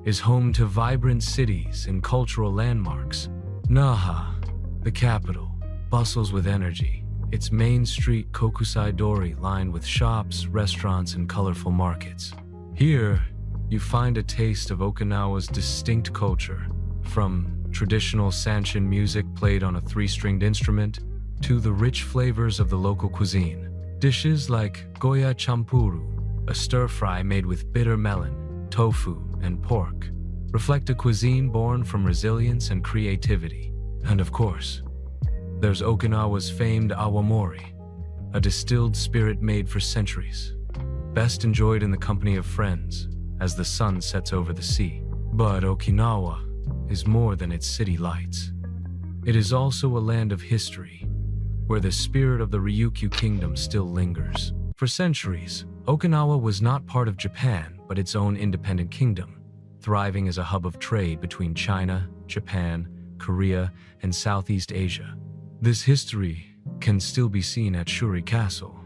is home to vibrant cities and cultural landmarks. Naha, the capital, bustles with energy, its main street Kokusai-dori lined with shops, restaurants, and colorful markets. Here, you find a taste of Okinawa's distinct culture, from traditional sanshin music played on a three-stringed instrument to the rich flavors of the local cuisine. Dishes like goya champuru, a stir-fry made with bitter melon, tofu, and pork, reflect a cuisine born from resilience and creativity. And of course, there's Okinawa's famed awamori, a distilled spirit made for centuries, best enjoyed in the company of friends as the sun sets over the sea. But Okinawa is more than its city lights. It is also a land of history, where the spirit of the Ryukyu kingdom still lingers. For centuries, Okinawa was not part of Japan, but its own independent kingdom, thriving as a hub of trade between China, Japan, Korea, and Southeast Asia. This history can still be seen at Shuri Castle,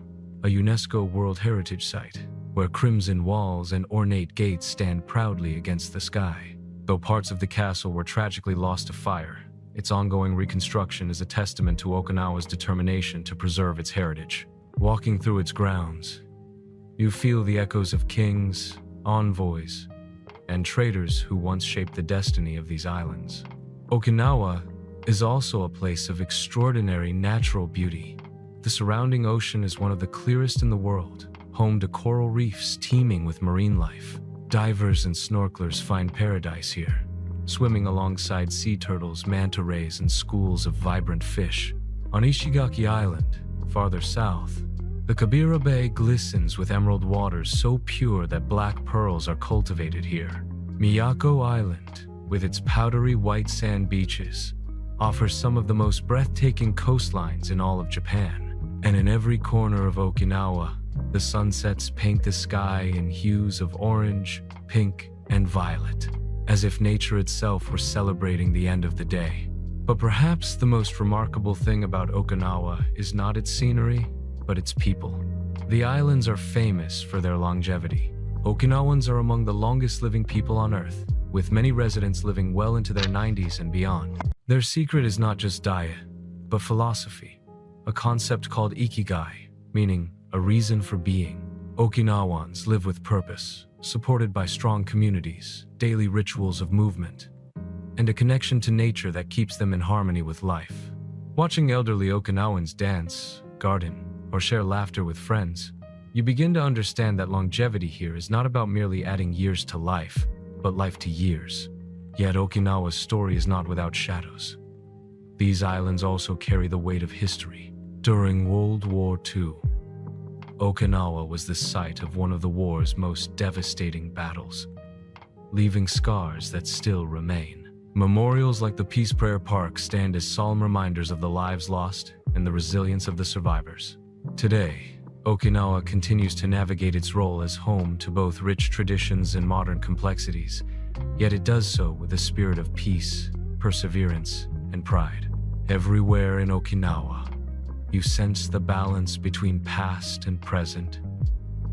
a UNESCO World Heritage Site, where crimson walls and ornate gates stand proudly against the sky. Though parts of the castle were tragically lost to fire, its ongoing reconstruction is a testament to Okinawa's determination to preserve its heritage. Walking through its grounds, you feel the echoes of kings, envoys, and traders who once shaped the destiny of these islands. Okinawa is also a place of extraordinary natural beauty. The surrounding ocean is one of the clearest in the world, home to coral reefs teeming with marine life. Divers and snorkelers find paradise here, swimming alongside sea turtles, manta rays, and schools of vibrant fish. On Ishigaki Island, farther south, the Kabira Bay glistens with emerald waters so pure that black pearls are cultivated here. Miyako Island, with its powdery white sand beaches, offers some of the most breathtaking coastlines in all of Japan. And in every corner of Okinawa, the sunsets paint the sky in hues of orange, pink, and violet, as if nature itself were celebrating the end of the day. But perhaps the most remarkable thing about Okinawa is not its scenery, but its people. The islands are famous for their longevity. Okinawans are among the longest living people on Earth, with many residents living well into their 90s and beyond. Their secret is not just diet, but philosophy, a concept called ikigai, meaning a reason for being. Okinawans live with purpose, supported by strong communities, daily rituals of movement, and a connection to nature that keeps them in harmony with life. Watching elderly Okinawans dance, garden, or share laughter with friends, you begin to understand that longevity here is not about merely adding years to life, but life to years. Yet Okinawa's story is not without shadows. These islands also carry the weight of history. During World War II, Okinawa was the site of one of the war's most devastating battles, leaving scars that still remain. Memorials like the Peace Prayer Park stand as solemn reminders of the lives lost and the resilience of the survivors. Today, Okinawa continues to navigate its role as home to both rich traditions and modern complexities, yet it does so with a spirit of peace, perseverance, and pride. Everywhere in Okinawa, you sense the balance between past and present,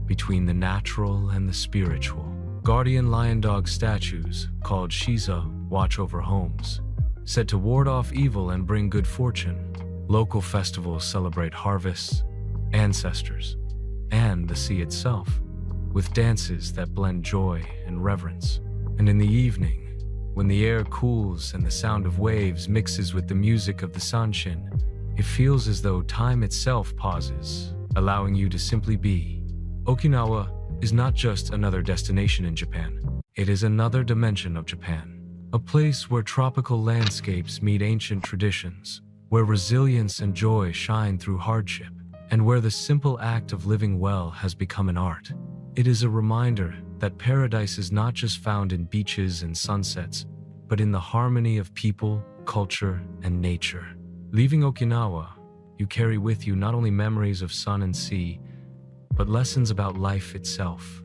between the natural and the spiritual. Guardian lion dog statues, called Shiza, watch over homes, said to ward off evil and bring good fortune. Local festivals celebrate harvests, ancestors, and the sea itself, with dances that blend joy and reverence. And in the evening, when the air cools and the sound of waves mixes with the music of the sanshin, it feels as though time itself pauses, allowing you to simply be. Okinawa is not just another destination in Japan. It is another dimension of Japan, a place where tropical landscapes meet ancient traditions, where resilience and joy shine through hardship, and where the simple act of living well has become an art. It is a reminder that paradise is not just found in beaches and sunsets, but in the harmony of people, culture, and nature. Leaving Okinawa, you carry with you not only memories of sun and sea, but lessons about life itself.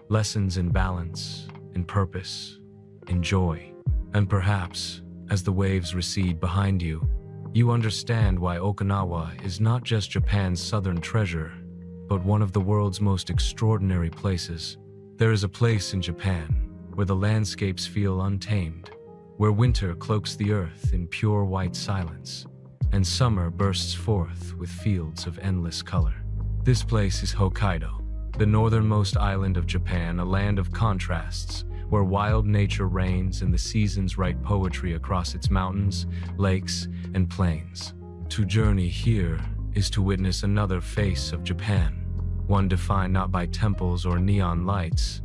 Lessons in balance, in purpose, in joy. And perhaps, as the waves recede behind you, you understand why Okinawa is not just Japan's southern treasure, but one of the world's most extraordinary places. There is a place in Japan where the landscapes feel untamed, where winter cloaks the earth in pure white silence, and summer bursts forth with fields of endless color. This place is Hokkaido, the northernmost island of Japan, a land of contrasts, where wild nature reigns and the seasons write poetry across its mountains, lakes, and plains. To journey here is to witness another face of Japan, one defined not by temples or neon lights,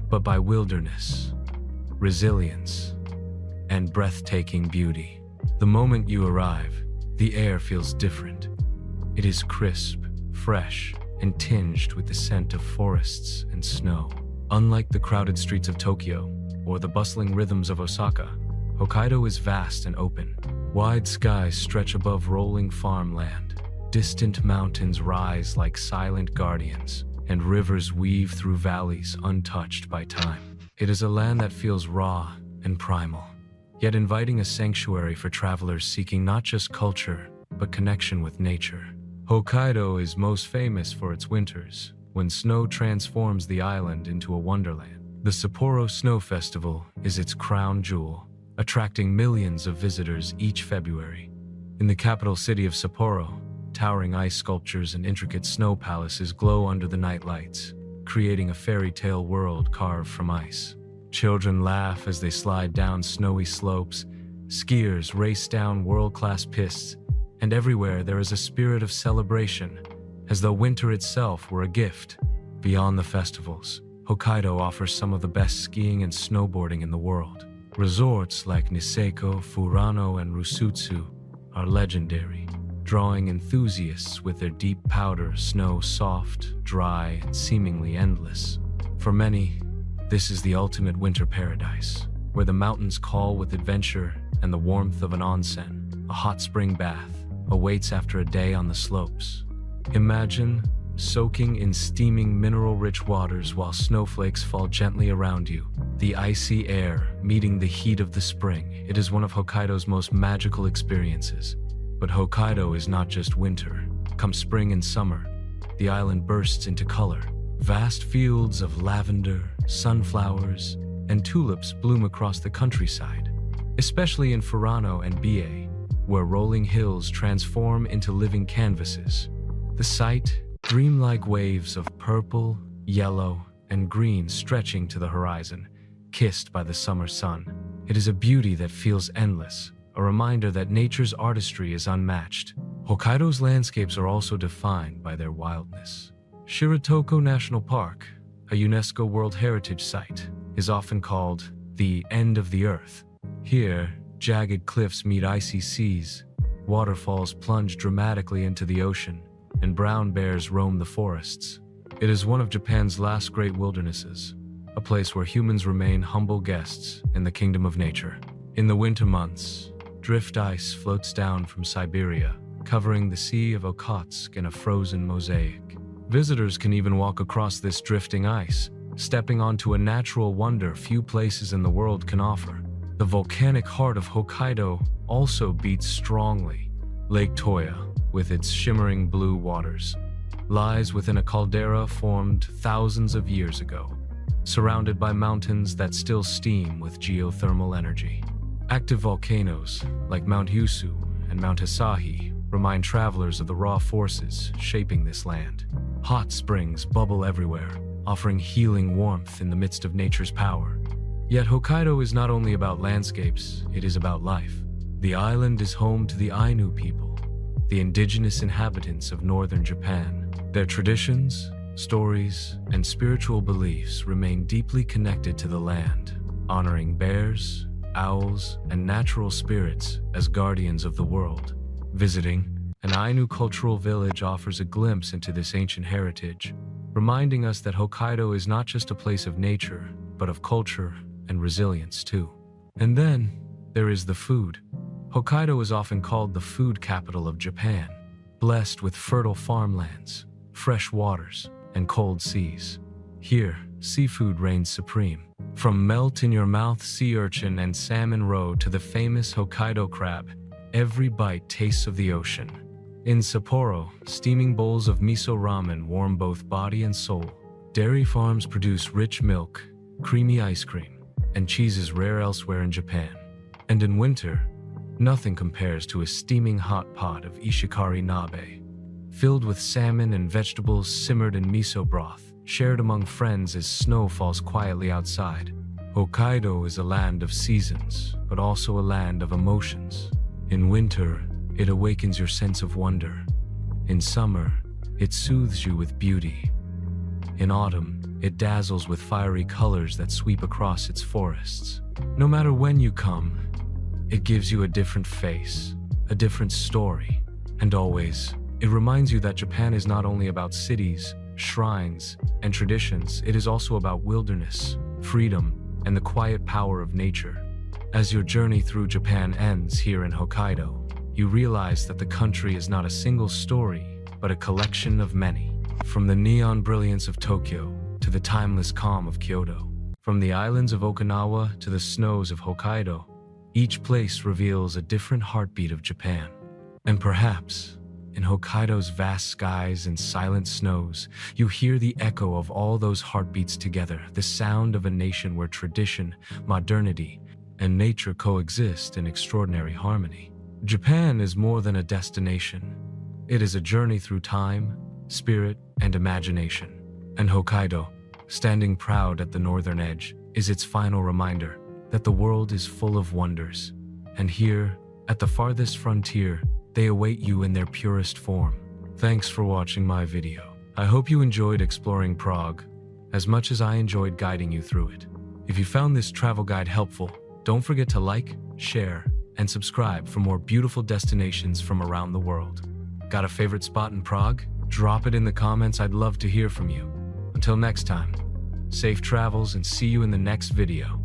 but by wilderness, resilience, and breathtaking beauty. The moment you arrive, the air feels different. It is crisp, fresh, and tinged with the scent of forests and snow. Unlike the crowded streets of Tokyo or the bustling rhythms of Osaka, Hokkaido is vast and open. Wide skies stretch above rolling farmland. Distant mountains rise like silent guardians, and rivers weave through valleys untouched by time. It is a land that feels raw and primal, yet inviting a sanctuary for travelers seeking not just culture, but connection with nature. Hokkaido is most famous for its winters, when snow transforms the island into a wonderland. The Sapporo Snow Festival is its crown jewel, attracting millions of visitors each February. In the capital city of Sapporo, towering ice sculptures and intricate snow palaces glow under the night lights, creating a fairy tale world carved from ice. Children laugh as they slide down snowy slopes, skiers race down world-class pistes, and everywhere there is a spirit of celebration, as though winter itself were a gift. Beyond the festivals, Hokkaido offers some of the best skiing and snowboarding in the world. Resorts like Niseko, Furano, and Rusutsu are legendary, drawing enthusiasts with their deep powder snow, soft, dry, and seemingly endless. For many, this is the ultimate winter paradise, where the mountains call with adventure and the warmth of an onsen, a hot spring bath, awaits after a day on the slopes. Imagine soaking in steaming mineral-rich waters while snowflakes fall gently around you, the icy air meeting the heat of the spring. It is one of Hokkaido's most magical experiences. But Hokkaido is not just winter. Come spring and summer, the island bursts into color. Vast fields of lavender, sunflowers, and tulips bloom across the countryside, especially in Furano and Bie, where rolling hills transform into living canvases. The sight, dreamlike waves of purple, yellow, and green stretching to the horizon, kissed by the summer sun. It is a beauty that feels endless, a reminder that nature's artistry is unmatched. Hokkaido's landscapes are also defined by their wildness. Shirakawa-go National Park, a UNESCO World Heritage Site, is often called the end of the earth. Here, jagged cliffs meet icy seas, waterfalls plunge dramatically into the ocean, and brown bears roam the forests. It is one of Japan's last great wildernesses, a place where humans remain humble guests in the kingdom of nature. In the winter months, drift ice floats down from Siberia, covering the Sea of Okhotsk in a frozen mosaic. Visitors can even walk across this drifting ice, stepping onto a natural wonder few places in the world can offer. The volcanic heart of Hokkaido also beats strongly. Lake Toya, with its shimmering blue waters, lies within a caldera formed thousands of years ago, surrounded by mountains that still steam with geothermal energy. Active volcanoes, like Mount Yusu and Mount Asahi, remind travelers of the raw forces shaping this land. Hot springs bubble everywhere, offering healing warmth in the midst of nature's power. Yet Hokkaido is not only about landscapes, it is about life. The island is home to the Ainu people, the indigenous inhabitants of northern Japan. Their traditions, stories, and spiritual beliefs remain deeply connected to the land, honoring bears, owls, and natural spirits as guardians of the world. Visiting an Ainu cultural village offers a glimpse into this ancient heritage, reminding us that Hokkaido is not just a place of nature, but of culture and resilience too. And then there is the food. Hokkaido is often called the food capital of Japan. blessed with fertile farmlands, fresh waters, and cold seas. Here, seafood reigns supreme. From melt-in-your-mouth sea urchin and salmon roe to the famous Hokkaido crab, every bite tastes of the ocean. In Sapporo, steaming bowls of miso ramen warm both body and soul. Dairy farms produce rich milk, creamy ice cream, and cheeses rare elsewhere in Japan. And in winter, nothing compares to a steaming hot pot of ishikari nabe, filled with salmon and vegetables simmered in miso broth, shared among friends as snow falls quietly outside. Hokkaido is a land of seasons, but also a land of emotions. In winter, it awakens your sense of wonder. In summer, it soothes you with beauty. In autumn, it dazzles with fiery colors that sweep across its forests. No matter when you come, it gives you a different face, a different story. And always, it reminds you that Japan is not only about cities, shrines, and traditions, it is also about wilderness, freedom, and the quiet power of nature. As your journey through Japan ends here in Hokkaido, you realize that the country is not a single story, but a collection of many. From the neon brilliance of Tokyo to the timeless calm of Kyoto, from the islands of Okinawa to the snows of Hokkaido, each place reveals a different heartbeat of Japan. And perhaps, in Hokkaido's vast skies and silent snows, you hear the echo of all those heartbeats together, the sound of a nation where tradition, modernity, and nature coexist in extraordinary harmony. Japan is more than a destination. It is a journey through time, spirit, and imagination. And Hokkaido, standing proud at the northern edge, is its final reminder that the world is full of wonders. And here, at the farthest frontier, they await you in their purest form. Thanks for watching my video. I hope you enjoyed exploring Prague as much as I enjoyed guiding you through it. If you found this travel guide helpful, don't forget to like, share, and subscribe for more beautiful destinations from around the world. Got a favorite spot in Prague? Drop it in the comments, I'd love to hear from you. Until next time, safe travels and see you in the next video.